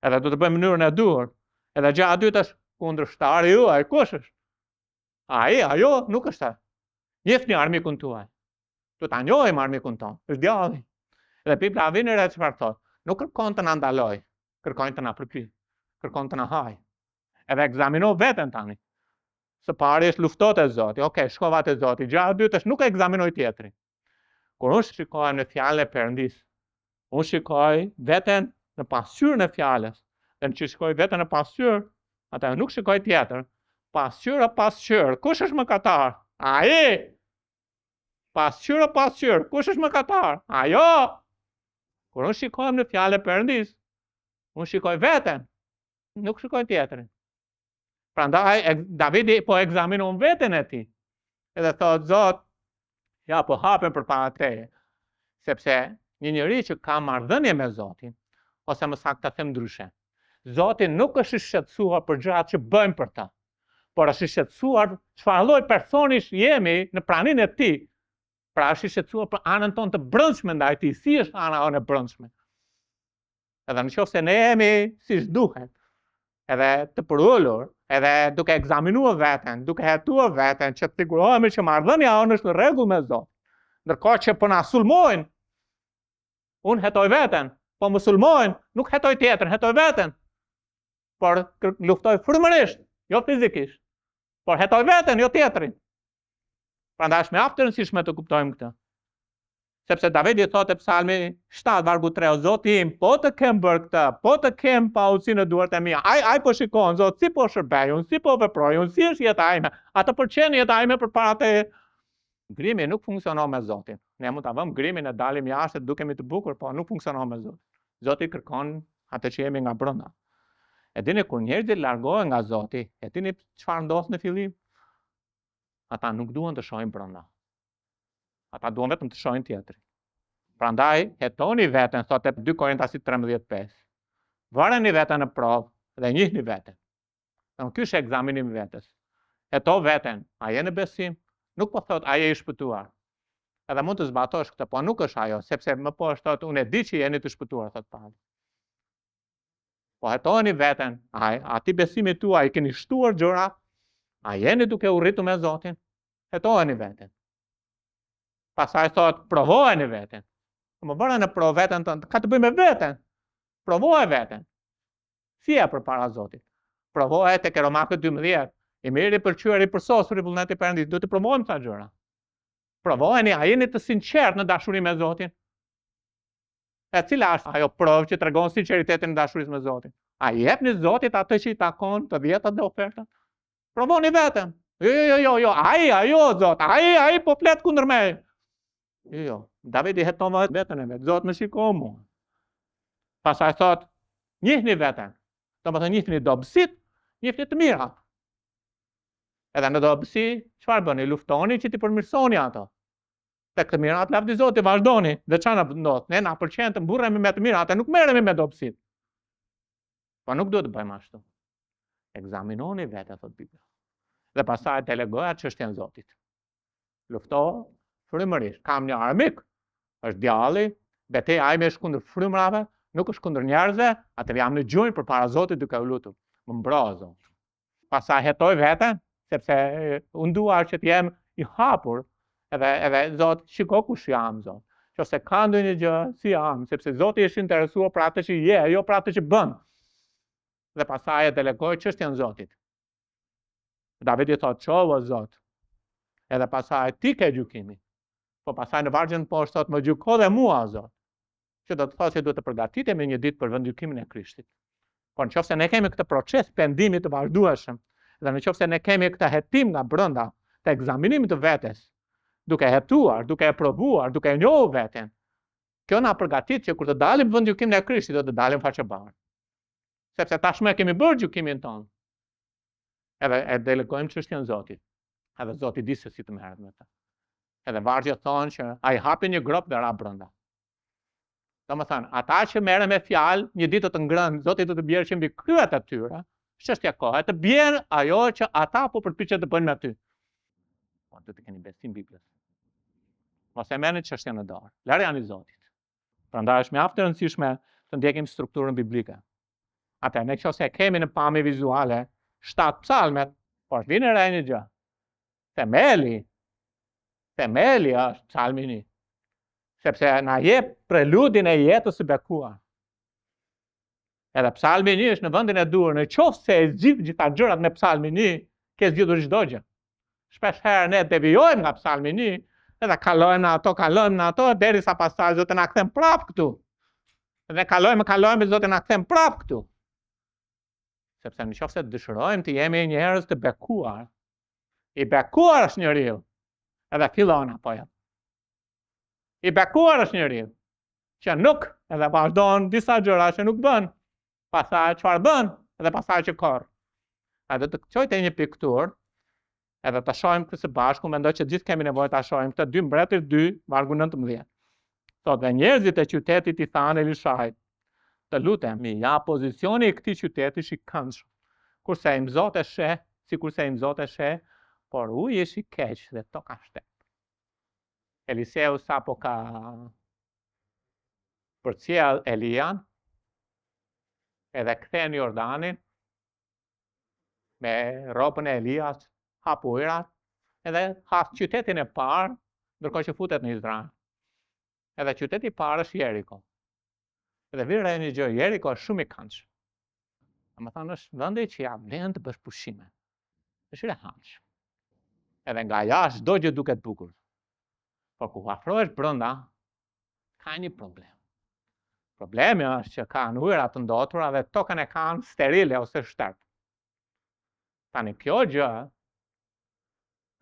Edhe duhet të bëjmë mënyrën e duhur. Edhe gjëja e dytë është kundërshtari juaj, kush është? Ajo nuk është. Njihni armikun tuaj. Duhet ta njohim armikun ton, është djalli. Dhe Bibla vjen re çfarë thotë, nuk kërkon të na ndaloj, kërkon të na përpyet, kërkon të na haj. Edhe ekzamino veten tani. Së pari është lufto te Zoti. Okej, shkova te Zoti. Gjëja e dytë është nuk e ekzaminoj tjetrin. Kur unë shikoj në fjalën e Perëndis, unë shikoj veten në pasqyrën e fjalës. Dhe nëse shikoj veten në pasqyrë, atë nuk shikoj tjetër. Pasqyrë, kush është mëkatar? Ai. Pasqyrë, kush është mëkatar? Ajo. Kur unë shikoj në fjalën e Perëndis, unë shikoj veten, nuk shikoj tjetrin. Prandaj Davidi po ekzaminon veten e tij. Edhe thot Zot, ja po hapem përpara teje, sepse një njeri që ka marrëdhënie me Zotin, ose më saktë ta them ndryshe, Zoti nuk është i shqetësuar për gjërat që bëjmë për ta, por është i shqetësuar çfarë lloj personish jemi në praninë e tij. Pra është i shqetësuar për anën tonë të brendshme ndaj tij, si është ana jonë e brendshme. Edhe nëse ne jemi siç duhet, edhe të përullur, edhe duke ekzaminuar veten, duke hetuar veten, që të sigurohemi që marrëdhënia jonë është në rregull me Zotin. Ndërkohë që po na sulmojnë, unë hetoj veten, po më sulmojnë, nuk hetoj tjetrën, hetoj veten. Por luftoj frymërisht, jo fizikisht. Por hetoj veten, jo tjetrin. Prandaj është mjaft e rëndësishme të kuptojmë këtë. Sepse Davidi thotë Psalmi 7 vargu 3, o Zoti im, po të kem bërë këtë, po të kem pauzi në duart e mia. Ai po shikon, Zot, si po shërbej, unë si po veproj, unë si është jeta ime. Atë pëlqen jeta ime përpara te. Grimi nuk funksionon me Zotin. Ne mund ta vëmë grimin e dalim jashtë, dukemi të bukur, po nuk funksionon me Zotin. Zoti kërkon atë që jemi nga brenda. E dini kur njerëzit largohen nga Zoti, e dini çfarë ndodh në fillim? Ata nuk duan të shohin brenda. Ata duan vetëm të shohin tjetrin. Prandaj, hetoni veten, thotë 2 Korintasit 13:5. Varreni veten në provë dhe njihni veten. Ky është ekzaminimi vetes. Heto veten, a je në besim? Nuk po thotë a je i shpëtuar. Edhe mund të zbatosh këtë, po nuk është ajo, sepse më poshtë thotë unë e di që jeni të shpëtuar, thotë Paulli. Po hetoni veten, a ti besimi tuaj i keni shtuar gjëra? A jeni duke u rritur me Zotin? Hetoni veten. Pastaj thot, provojeni veten. Më bëra në provë veten tënde, ka të bëjë me veten. Provoje veten. Fia përpara Zotit. Provoje tek Romakët 12. I mirë i pëlqyer i përsosur i vullneti Perëndis, duhet të provojmë këto gjëra. Provojeni, a jeni të sinqert në dashuri me Zotin? E cila është ajo provë që tregon sinqeritetin në dashurisë me Zotin? A i jepni Zotit atë që i takon, të dhjetat dhe ofertat? Provoni veten. Jo, ajo Zot, ai po flet kundër meje. Jo, Davidi heton veten e vet. Zot më shikon mua. Pastaj thot, njihni veten. Domethënë njihni dobësit, njihni të mirat. Edhe në dobësi, çfarë bëni? Luftoni që ti përmirësoni ato. Tek të mirat lavdi Zoti, vazhdoni. Dhe çfarë ndodh? Ne na pëlqen të mburremi me të mirat, nuk merremi me dobësit. Po nuk duhet të bëjmë ashtu. Ekzaminoni veten, thot Bibla. Dhe pastaj delegoja çështjen Zotit. Lufto frymërisht. Kam një armik, është djalli, betejë ime është kundër frymërave, nuk është kundër njerëzve, atë jam në gjunjë përpara Zotit duke u lutur. Më mbro Zot. Pastaj hetoj veten, sepse unë dua që të jem i hapur, edhe Zot, shiko kush jam, Zot. Nëse ka ndonjë gjë, si jam, sepse Zoti është interesuar për atë që je, jo për atë që bën. Dhe pastaj e delegoj çështjen Zotit. Davidi thot, "Qo o Zot." Edhe pasaj ti ke gjykimin. Po pasaj në vargjen poshtë thot, "Më gjyko dhe mua, o Zot." Që do të thotë se duhet të përgatitemi një ditë për vendgjykimin e Krishtit. Por nëse ne kemi këtë proces pendimit të vazhdueshëm, dhe nëse ne kemi këtë hetim nga brenda, të ekzaminimit të vetes, duke hetuar, duke e provuar, duke e njohur veten, kjo na përgatit që kur të dalim në vendgjykimin e Krishtit do të dalim faqebar. Sepse tashmë kemi bërë gjykimin ton. Edhe e delegojmë çështjen Zotit. Edhe Zoti di se si të merret me ta. Edhe vargjet thonë që ai hapi një grop dhe ra brenda. Domethënë, ata që merren me fjalë, një ditë të ngrënë, Zoti do të bjerë që mbi kryet e tyre, çështja kohe, të bjerë ajo që ata po përpiqen të bëjnë me ty. Po do të keni besim Biblës. Mos e merrni çështjen në dorë. Larë janë i Zotit. Prandaj është mjaft e rëndësishme të ndjekim strukturën biblike. Atë nëse kemi në pamje vizuale 7 psalmet, por vjen re një gjë. Themeli është psalmi 1. Sepse na jep preludin e jetës së bekuar. Edhe psalmi 1 është në vendin e duhur, nëse e zgjidh gjitha gjërat me psalmin 1, ke zgjidhur çdo gjë. Shpesh herë ne devijojmë nga psalmi 1, edhe kalojmë në ato, derisa pastaj Zoti na kthen prap këtu. Edhe kalojmë, Zoti na kthen prap këtu. Sepse nëse dëshirojmë të jemi njerëz të bekuar, i bekuar është njeriu, edhe fillon apo jo. I bekuar është njeriu që nuk edhe vazhdon disa gjëra që nuk bën, pastaj çfarë bën, edhe pastaj që korr. A do të çojë te një piktur, edhe ta shohim këtë së bashku, mendoj që gjithë kemi nevojë ta shohim këtë 2 Mbretër 2, vargu 19. Thotë dhe njerëzit e qytetit I thanë Elishait, të lutemi, ja pozicioni I këtij qyteti është I këndshëm. Kurse I Zot e sheh, sikurse I Zot e sheh, por uji është I keq dhe toka shtet. Eliseu sapo ka përcjell Elian, edhe kthen Jordanin me rrobën e Elias, hap ujërat, edhe hap qytetin e parë, ndërkohë që futet në Izrael. Edhe qyteti I parë është Jeriko. Edhe vjen një gjë, Jeriko është shumë I këndshëm. Domethënë është vendi që ja vlen të bësh pushime. Është I rehatshëm. Edhe nga jashtë çdo gjë duket bukur. Por kur afrohesh brenda, ka një problem. Problemi është që kanë ujëra të ndotura dhe tokën e kanë sterile ose shtërpë. Tani kjo gjë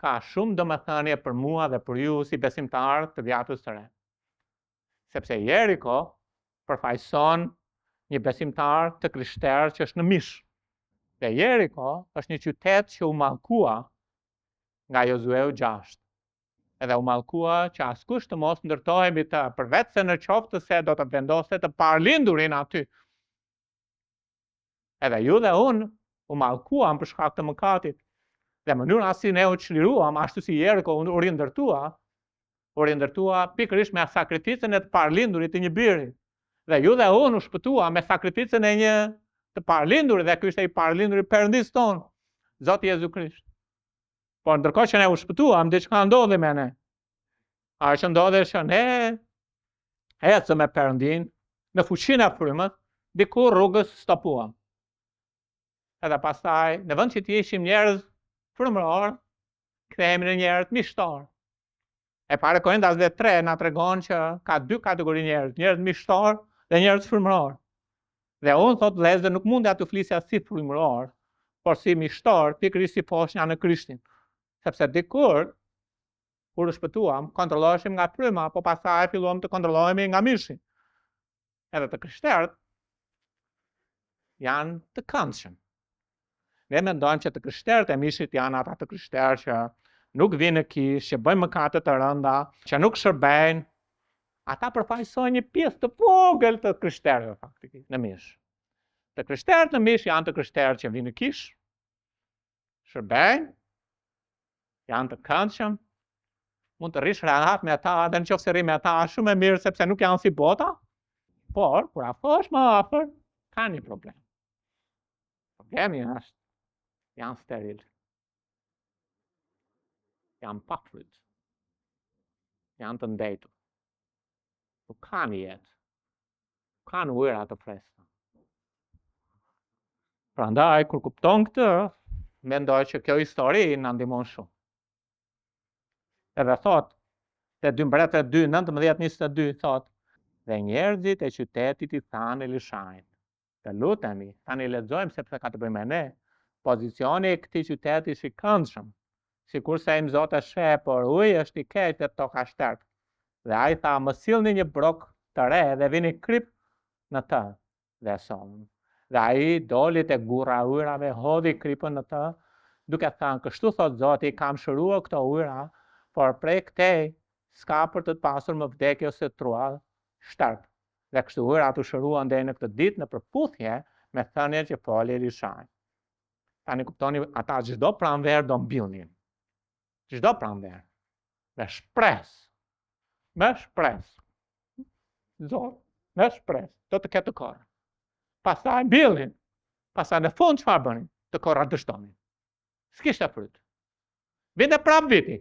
ka shumë domethënie për mua dhe për ju si besimtar të vjatës së re. Sepse Jeriko përfaqëson një besimtar të krishterë që është në mish. Dhe Jeriko është një qytet që u mallkua nga Josueu 6. Edhe u mallkua që askush të mos ndërtohej të, përveç se në qoftë se do të vendoste të parlindurin aty. Edhe ju dhe unë u mallkuam për shkak të mëkatit. Dhe mënyra si ne u çliruam, ashtu si Jeriko u rindërtua pikërisht me sakrificën e të parlindurit të një biri. Dhe ju dhe unë u shpëtua me sakrificën e një të parlindurit, dhe ky ishte I parlinduri Perëndis ton, Zoti Jezu Krisht. Por ndërkohë që ne u shpëtuam, diçka ndodhi me ne. Ajo që ndodhi është që ne ecëm me Perëndin në fuqinë e frymës, diku rrugës stopuam. Edhe pastaj, në vend që të ishim njerëz frymëror, kthehemi në njerëz miqtar. E para Korintasve 3 na tregon që ka 2 kategori njerëz, njerëz miqtar dhe njerëz frymëror. Dhe unë thot vëllezër, nuk mundja të flisja si frymëror, por si miqtar, pikërisht si poshnja në Krishtin. Sepse dikur kur u shpëtuam, kontrolloheshim nga fryma, po pastaj filluam të kontrollohemi nga mishi. Edhe të krishterët janë të këndshëm. Ne mendojmë që të krishterët e mishit janë ata të krishterë që nuk vinë në kishë, që bëjnë mëkate të rënda, që nuk shërbejnë. Ata përfaqësojnë një pjesë të vogël të krishterëve faktikisht në mish. Të krishterët në mish janë të krishterët që vinë në kishë, shërbejnë, janë të këndshëm, mund të rish rehat me ata, dhe nëse rri me ata shumë e mirë sepse nuk janë si bota, por kur afrohesh më afër, ka një problem. Problemi është janë steril. Janë pa fryt. Janë të ndetur. Nuk kanë jetë. Nuk kanë ujëra të freskëta. Prandaj kur kupton këtë, mendoj që kjo histori na ndihmon shumë. Edhe thot, te 2 Mbretëre 2:19-22 thot, dhe njerëzit e qytetit i thanë Elishajt, të lutemi, tani lexojmë sepse ka të bëjë me ne, pozicioni i këtij qyteti është i këndshëm, sikurse ai Zoti sheh, por uji është i keq dhe toka shtert. Dhe ai tha, më sillni një brok të re dhe vini krip në të, dhe solën. Dhe ai doli te gurra e ujrave, hodhi kripën në të, duke thënë, kështu thot Zoti, kam shëruar këto ujra, por prej këtej s'ka për të pasur më vdekje ose trua shtert. Dhe kështu ujrat u shëruan deri në këtë ditë në përputhje me thënien që foli Elishaj. Tani kuptoni, ata çdo pranverë do mbillnin. Çdo pranverë. Me shpresë. Me shpresë. Zot, me shpresë, do të ketë korë. Pastaj mbillnin. Pastaj në fund çfarë bënin? Të korra dështonin. S'kishte fryt. Vinte prap viti.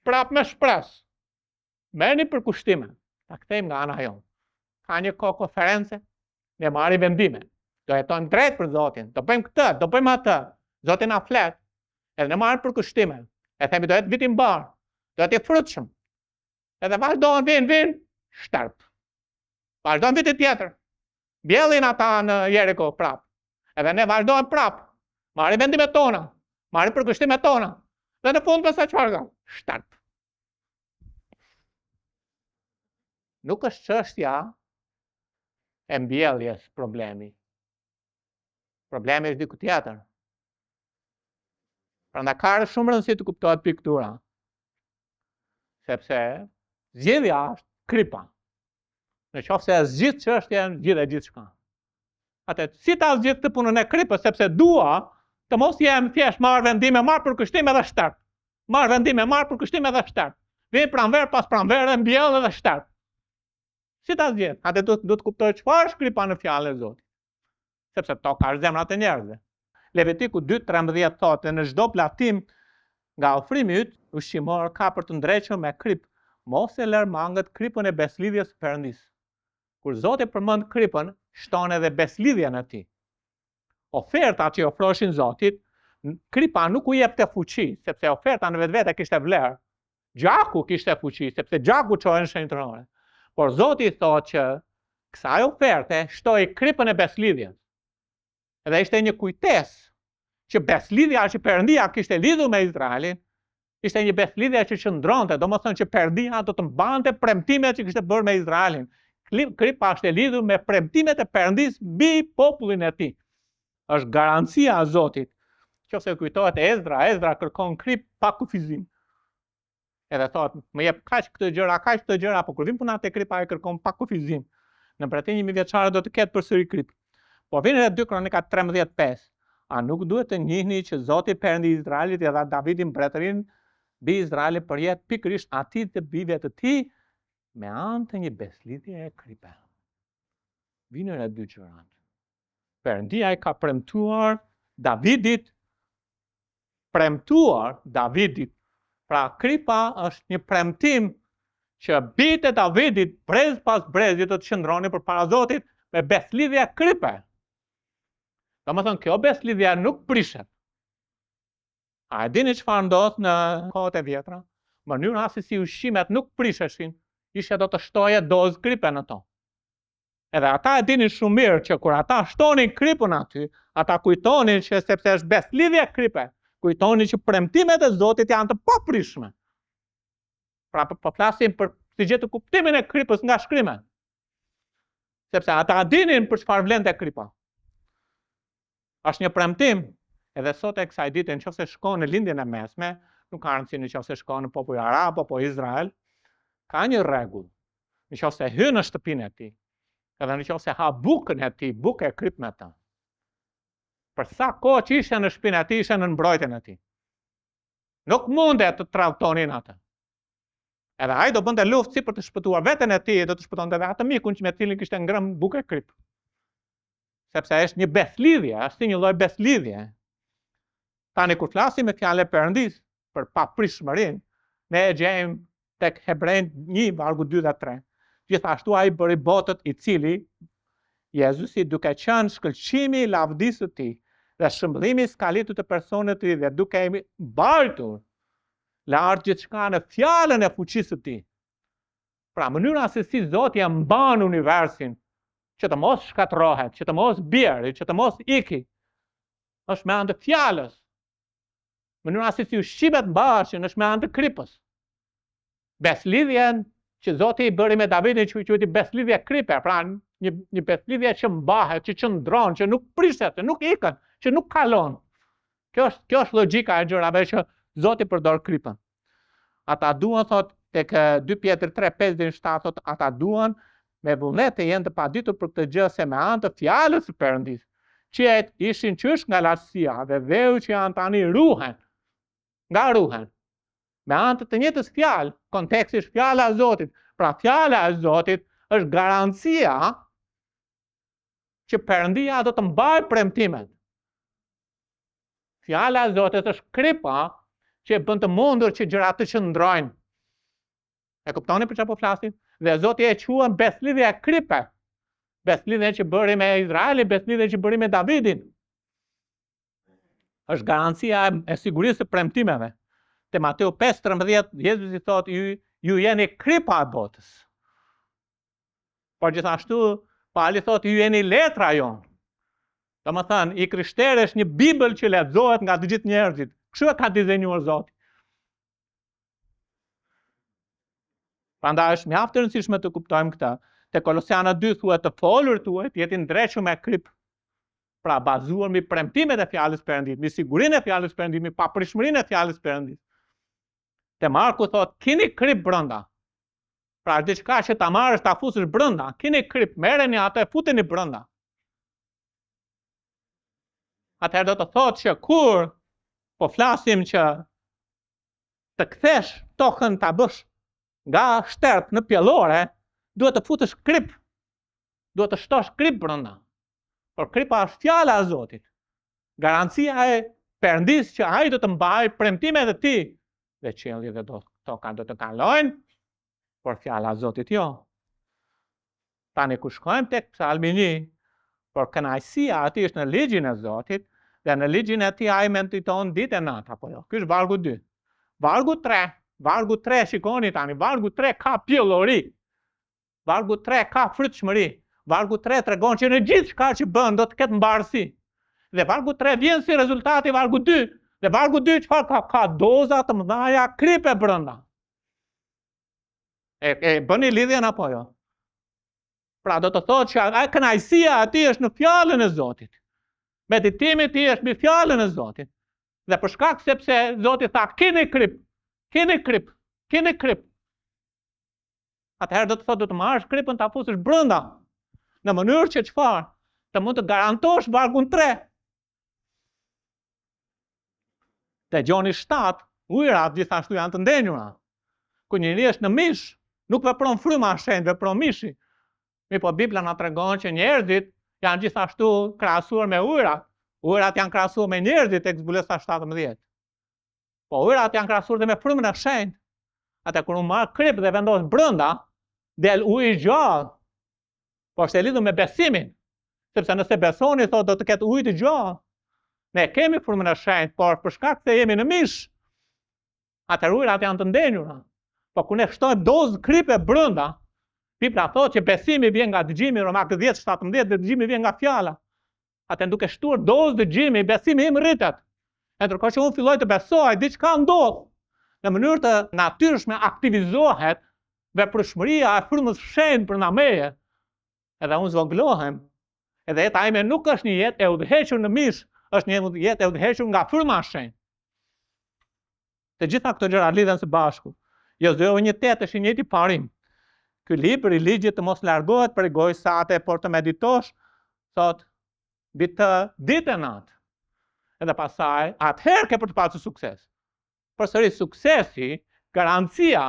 Prap me shpresë. Merrni përkushtime. Ta kthejmë nga ana jonë. Ka një kohë konferencë, ne marrim vendime. Do jetojmë drejt për Zotin, do bëjmë këtë, do bëjmë atë. Zoti na flet. Edhe ne marrim përkushtime. E themi do jetë viti i mbar, do jetë i frutshëm. Edhe vazhdon vin, shterp. Vazhdon viti tjetër. Bjellin ata në Jeriko prap. Edhe ne vazhdojmë prap. Marrim vendimet tona, marrim përkushtimet tona. Dhe në fund pastaj çfarë ka? Shterp. Nuk është çështja e mbjelljes problemi. Problemi është diku tjetër. Prandaj ka shumë rëndësi të kuptohet piktura. Sepse zgjedhja është kripa. Në qoftë se zgjidh çështjen, zgjidhe gjithçka. Atë si ta zgjidh këtë punën e kripës, sepse dua të mos jem thjesht marr vendime, marr përkushtim edhe shtert. Marr vendime, marr përkushtim edhe shtert. Vjen pranverë pas pranverë, mbjell edhe shtert. Si ta zgjedh? Atë do të kuptoj çfarë është kripa në fjalën e Zotit. Sepse toka është zemrat e njerëzve. Levitiku 2:13 thotë, në çdo platim nga ofrimi yt ushqimor ka për të ndrequr me krip, mos e lër mangët kripën e beslidhjes së Perëndis. Kur Zoti përmend kripën, shton edhe beslidhjen e tij. Oferta që ofroshin Zotit, kripa nuk u jepte fuqi, sepse oferta në vetvete kishte vlerë. Gjaku kishte fuqi, sepse gjaku çohen shenjtërore. Por Zoti thotë që kësaj oferte shtoi kripën e beslidhjes. Edhe ishte një kujtesë që beslidhja që Perëndia kishte lidhur me Izraelin, ishte një beslidhje që qëndronte, domethënë që Perëndia do të mbante premtimet që kishte bërë me Izraelin. Kripa është e lidhur me premtimet e Perëndis mbi popullin e tij. Është garancia e Zotit. Nëse kujtohet Ezra kërkon krip pa kufizim. Edhe thotë, më jep kaq këtë gjëra, po kur vin puna te kripa e kërkon pa kufizim. Në mbretërinë 1000 vjeçare do të ketë përsëri krip. Po vjen edhe 2 Kronika 13:5. A nuk duhet të njihni që Zoti Perëndi i Izraelit i dha Davidin mbretërinë mbi Izraelin për jetë pikërisht atij të bijve të tij me anë të një beslidhje e kripe. Vinë edhe 2 gjërat. Perëndia i ka premtuar Davidit. Pra kripa është një premtim që bijtë e Davidit brez pas brezi do të qëndronin përpara Zotit me beslidhje kripe. Domethënë kjo beslidhje nuk prishet. A e dini çfarë ndodh në kohët e vjetra? Mënyra se si ushqimet nuk prisheshin, ishte do të shtoje dozë kripe në to. Edhe ata e dinin shumë mirë që kur ata shtonin kripën aty, ata kujtonin që sepse është beslidhje kripe, kujtonin që premtimet e Zotit janë të paprishme. Pra po flasim për si gjetë kuptimin e kripës nga shkrimet. Sepse ata dinin për çfarë vlente kripa. Është një premtim, edhe sot e kësaj dite nëse shkon në lindjen e mesme, nuk ka rëndësi nëse shkon në popull arab apo Izrael, ka një rregull. Nëse hyn në shtëpinë e tij, edhe nëse ha bukën e tij, bukë e krip me ta. Për sa kohë që ishte në shtëpinë e tij, ishte në mbrojtjen e tij. Nuk mundet të tradhtonin atë. Edhe ai do bënte luftë si për të shpëtuar veten e tij, do të shpëtonte edhe atë mikun që me cilin kishte ngrënë bukë e krip. Sepse është një beslidhje, është si një lloj beslidhje. Tani kur flasim me fjalën e Perëndis për paprishmërinë, ne e gjejmë tek Hebrejnë 1:2-3. Gjithashtu ai bëri botët i cili Jezusi duke qenë shkëlqimi i lavdisë së tij Dhe shëmbëllimi skalitur të personit të tij dhe duke i mbajtur lart gjithçka në fjalën e fuqisë së tij. Pra mënyra se si Zoti e mban universin, që të mos shkatërrohet, që të mos bjerë, që të mos iki, është me anë të fjalës. Mënyra se si ushqimet mbashin është me anë të kripës. Beslidhjen që Zoti i bëri me Davidin që quhet beslidhja kripe, pra një beslidhje që mbahet, që qëndron, që nuk prishet, që nuk ikën, që nuk kalon. Kjo është logjika e gjërave që Zoti përdor kripën. Ata duan, thot tek 2 Pjetër 3:5-7, thot ata duan me vullnet të jenë të paditur për këtë gjë se me anë të fjalës së Perëndis, që ishin qysh nga lartësia dhe dheu që janë tani ruhen. Nga ruhen. Me anë të njëjtës fjalë, konteksti është fjala e Zotit. Pra fjala e Zotit është garancia që Perëndia do të mbajë premtimet. Fjala e Zotit është kripa që e bën të mundur që gjërat të qëndrojnë. E kuptoni për çfarë po flasim? Dhe Zoti e quan beslidhja e kripe. Beslidhja që bëri me Izraelin, beslidhja që bëri me Davidin. Është garancia e sigurisë së premtimeve. Te Mateu 5:13, Jezusi thotë, ju jeni kripa e botës. Por gjithashtu, Pali thotë, ju jeni letra jonë. Domethënë, i krishterë është një Bibël që lexohet nga të gjithë njerëzit. Kështu e ka dizenjuar Zoti. Prandaj është mjaft e rëndësishme të kuptojmë këtë. Te Kolosianët 2 thuhet të folur tuaj të jetë ndreshur me krip. Pra bazuar mbi premtimet e fjalës së Perëndis, mbi sigurinë e fjalës së Perëndis, mbi paprishmërinë e fjalës së Perëndis. Te Marku thotë, keni krip brenda. Pra diçka që ta marrësh ta fusësh brenda, keni krip, merreni atë e futeni brenda. Atëherë do të thotë që kur po flasim që të kthesh tokën ta bësh nga shterp në pjellore, duhet të futësh krip. Duhet të shtosh krip brenda. Por kripa është fjala e Zotit. Garancia e Perëndis që ai do të mbajë premtimet e tij. Dhe qielli dhe toka do të kalojnë, por fjala e Zotit jo. Tani ku shkojmë tek Psalmi 1, por kënaqësia aty është në ligjin e Zotit, dhe në ligjin e tij ai mediton ditë e natë apo jo. Ky është vargu 2. Vargu 3, shikoni tani, vargu 3 ka pjellori. Vargu 3 ka frytshmëri. Vargu 3 tregon që në gjithë shka që bën do të ketë mbarësi. Dhe vargu 3 vjen si rezultati vargu 2. Dhe vargu 2 çfarë ka doza të mëdha kripe brenda. E bëni lidhjen apo jo? Pra do të thotë që kënaqësia aty është në fjalën e Zotit. Meditimi i tij është mbi fjalën e Zotit. Dhe për shkak sepse Zoti tha keni krip, keni krip, keni krip. Atëherë do të thotë do të marrësh kripën ta fusësh brenda. Në mënyrë që çfarë? Të mund të garantosh vargun 3. Te Gjoni 7, ujërat gjithashtu janë të ndenjura. Ku njëri është në mish, nuk vepron fryma shenjtë, vepron mishi. Po Bibla na tregon që njerëzit janë gjithashtu krahasuar me ujërat. Ujërat janë krahasuar me njerëzit tek Zbulesa 17. Po ujërat janë krahasuar dhe me frymën e shenjtë. Atë kur unë marr krip dhe vendos brenda, del ujë i gjallë. Po është e lidhur me besimin. Sepse nëse besoni, thotë do të ketë ujë të gjallë. Ne kemi frymën e shenjtë, por për shkak se jemi në mish, atëherë ujërat janë të ndenjura. Po kur ne shtojmë dozë kripe brenda, Bibla thotë që besimi vjen nga dëgjimi, Romakët 10:17, dhe dëgjimi vjen nga fjala. Atë duke shtuar dozë dëgjimi, besimi im rritet. E ndërkohë që unë filloj të besoj, diçka ndodh. Në mënyrë të natyrshme aktivizohet veprëshmëria e frymës së shenjtë brenda meje. Edhe unë zvogëlohem. Edhe jeta ime nuk është një jetë e udhëhequr në mish, është një jetë e udhëhequr nga fryma e shenjtë. Të gjitha këto gjëra lidhen së bashku. Jozue 1:8 është i njëjti parim. Ky libër i ligjit të mos largohet prej gojës sate, por të meditosh, thot, mbi të ditë e natë. Edhe pasaj, atëherë ke për të pasur sukses. Përsëri suksesi, garancia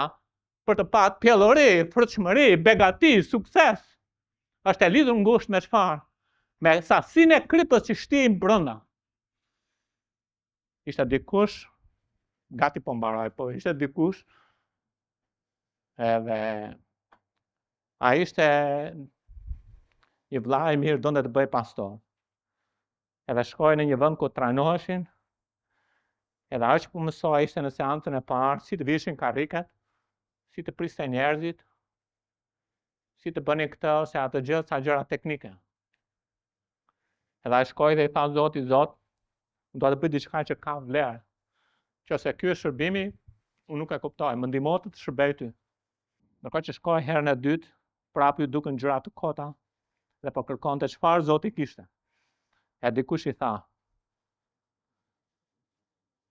për të pasur pjellori, frytshmëri, begati, sukses, është e lidhur ngushtë me çfarë? Me sasinë e kripës që shtim brenda. Ishte dikush, gati po mbaroj, po ishte dikush, edhe ai ishte një vëlla i mirë, donte të bëj pastor. Edhe shkoj në një vend ku trajnoheshin, edhe ajo që po mësoj ishte në seancën e parë, si të vishin karrikat, si të priste njerëzit, si të bënin këtë ose atë gjë, sa gjëra teknike. Edhe ai shkoi dhe i tha Zotit, Zot, do të bëj diçka që ka vlerë. Qëse ky është shërbimi, unë nuk e kuptoj, më ndihmo të shërbej ty. Ndërkohë që shkoi herën e dytë, prapë ju dukën gjëra të kota dhe po kërkonte çfarë Zoti kishte. E dikush i tha,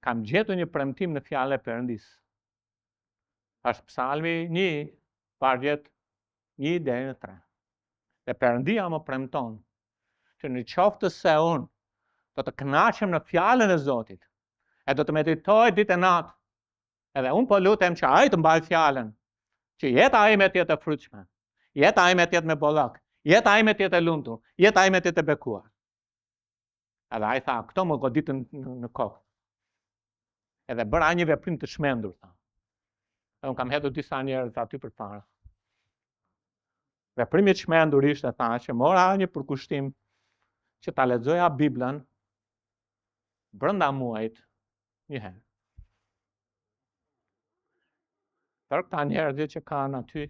kam gjetur një premtim në fjalën e Perëndis. Është Psalmi 1, vargjet 1 deri në 3. Dhe Perëndia më premton që në qoftë se unë do të kënaqem në fjalën e Zotit, e do të meditoj ditë e natë, edhe unë po lutem që ai të mbaj fjalën, që jeta ime të jetë e frytshme, jeta ime të jetë me bollak, jeta ime të jetë e lumtur, jeta ime të jetë e bekuar. Edhe ai tha, këto më goditën në kokë. Edhe bëra një veprim të shmendur, tha. Edhe unë kam hedhur disa njerëz aty përpara. Veprimi i shmendur ishte, tha, që mora një përkushtim që ta lexoja Biblën brenda muajit një herë. Për këta njerëzit që kanë aty,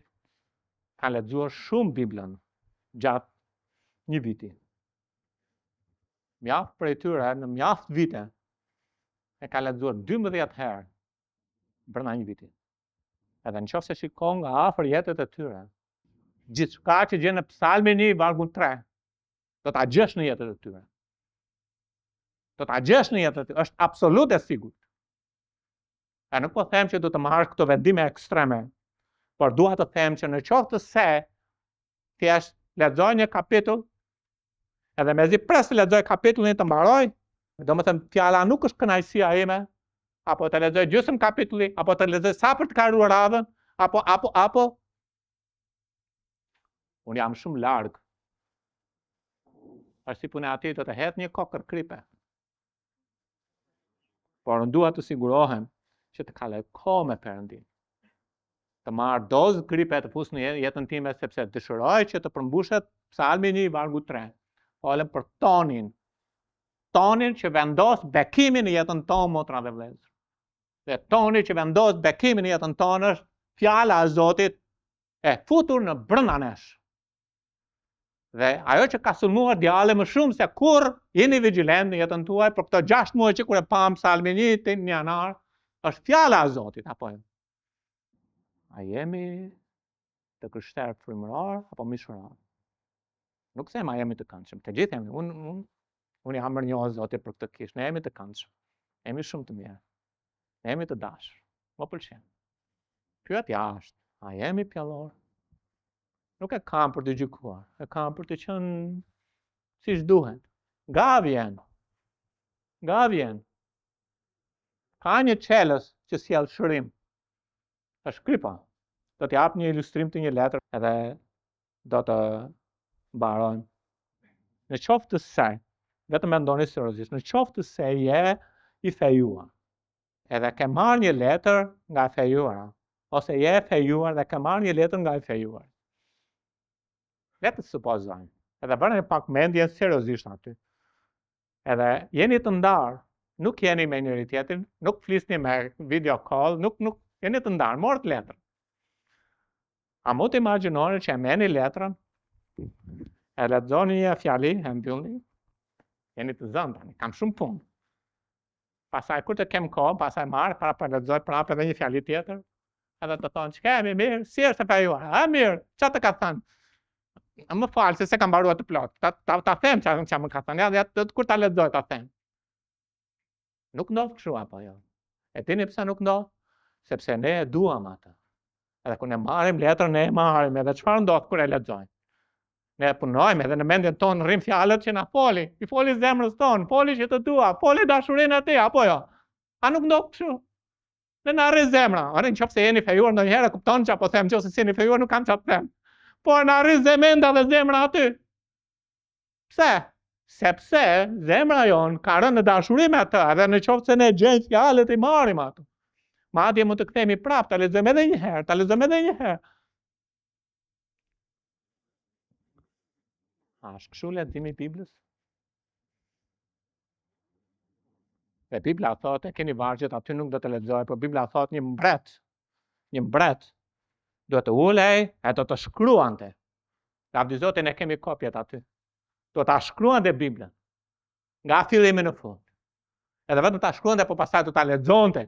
kanë lexuar shumë Biblën gjatë një viti. Mjaft prej tyre në mjaft vite e ka lexuar 12 herë brenda një viti. Edhe nëse shikon nga afër jetët e tyre, gjithçka që gjen në Psalmin 1 vargun 3, do ta gjesh në jetët e tyre. Do ta gjesh në jetët e tyre, është absolut e sigurt. E nuk po them që do të marrësh këto vendime ekstreme, por dua të them që në qoftë se thjesht lexoj një kapitull, edhe mezi pres të lexoj kapitullin të mbaroj, domethënë fjala nuk është kënaqësia ime, apo të lexoj gjysmë kapitulli, apo të lexoj sa për të karuar radhën, apo unë jam shumë larg. Është si puna aty do të hedh një kokër kripe. Por unë dua të sigurohem që të kaloj kohë me Perëndin. Të marr dozë kripe të fus në jetën time, sepse dëshiroj që të përmbushet Psalmi 1 vargu 3. Folëm për tonin që vendos bekimin në jetën tonë, motra dhe vëllezër. Dhe toni që vendos bekimin në jetën tonë është fjala e Zotit e futur në brenda nesh. Dhe ajo që ka sulmuar djale më shumë se kur jeni vigjilent në jetën tuaj për këto 6 muaj që kur e pam Psalmin 1 në janar, është fjala e Zotit, apo jo? A jemi të krishterë frymëror apo mishërar? Nuk them a jemi të këndshëm, të gjithë jemi. Unë jam mirënjohës Zotit për këtë kishë, ne jemi të këndshëm, jemi shumë të mirë, ne jemi të dashur, më pëlqen. Pyetja është, a jemi pjellor? Nuk e kam për të gjykuar, e kam për të qenë siç duhet. Nga vjen. Ka një çelës që sjell shërim. Është kripa. Do të jap një ilustrim të një letre edhe do të mbarojmë. Në qoftë se, vetëm mendoni seriozisht, në qoftë se je i fejuar, edhe ke marrë një letër nga e fejuara, ose je e fejuar dhe ke marrë një letër nga e fejuar. Le të supozojmë, edhe bëni pak mendje seriozisht aty. Edhe jeni të ndarë, nuk jeni me njëri tjetrin, nuk flisni me video call, nuk jeni të ndarë, morët letrën. A mund të imagjinoni që e merrni letrën, e lexoni një fjali, e mbyllni, jeni të zënë tani, kam shumë punë. Pastaj kur të kem kohë, pastaj marr, para lexoj prapë edhe një fjali tjetër, edhe të thonë, ç'ka më mirë, si është e fejuar? A mirë, çfarë të ka thënë? Më falë, se kam mbaruar të plot. Ta them që më ka thënë, ja, kur ta lexoj ta them. Nuk ndodh kështu apo jo? E dini pse nuk ndodh? Sepse ne e duam atë. Edhe kur ne marrim letrën, ne e marrim, edhe çfarë ndodh kur e lexojmë? Ne punojmë edhe në mendjen tonë rrim fjalët që na foli. I foli zemrës tonë, foli që të dua, foli dashurinë e tij, apo jo? A nuk ndodh kështu? Ne na rri zemra. Ore nëse jeni fejuar ndonjëherë, kupton çapo them, nëse jeni fejuar nuk kam çfarë them. Por në arri zemenda dhe zemra aty. Pse? Sepse zemra jonë ka rënë në dashuri me atë, edhe në qoftë se ne gjejmë fjalët i marrim ato. Madje mund të kthehemi prapë, ta lexojmë edhe një herë, A është kështu leximi i Biblës? Dhe Bibla thotë, keni vargjet aty nuk do të lexoj, por Bibla thotë një mbret do të ulej e do të shkruante. Lavdi Zotin e kemi kopjet aty. Do ta shkruante Biblën. Nga fillimi në fund. Edhe vetëm ta shkruante, po pastaj do ta lexonte.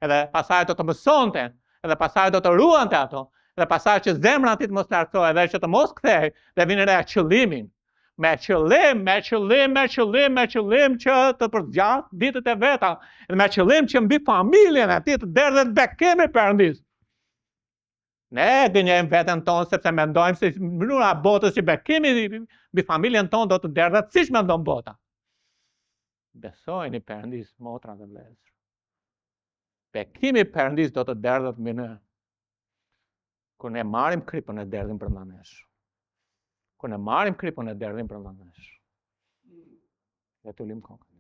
Edhe pastaj do të mësonte, edhe pastaj do të ruante ato, edhe pastaj që zemra ti të mos lartësohej, edhe që të mos kthehej, dhe vinë re qëllimin. Me qëllim që të përgjatë ditët e veta, dhe me qëllim që mbi familjen e tij të derdhet bekimi Perëndis. Ne gënjejmë veten tonë sepse mendojmë se mënyra e botës që bekimi mbi familjen tonë do të derdhet siç mendon bota. Besojeni Perëndis, motra dhe vëllezër. Bekimi Perëndis do të derdhet mbi ne. Kur ne marrim kripën e derdhim brenda nesh. Kur ne marrim kripën e derdhim brenda nesh. Dhe të lim kokën.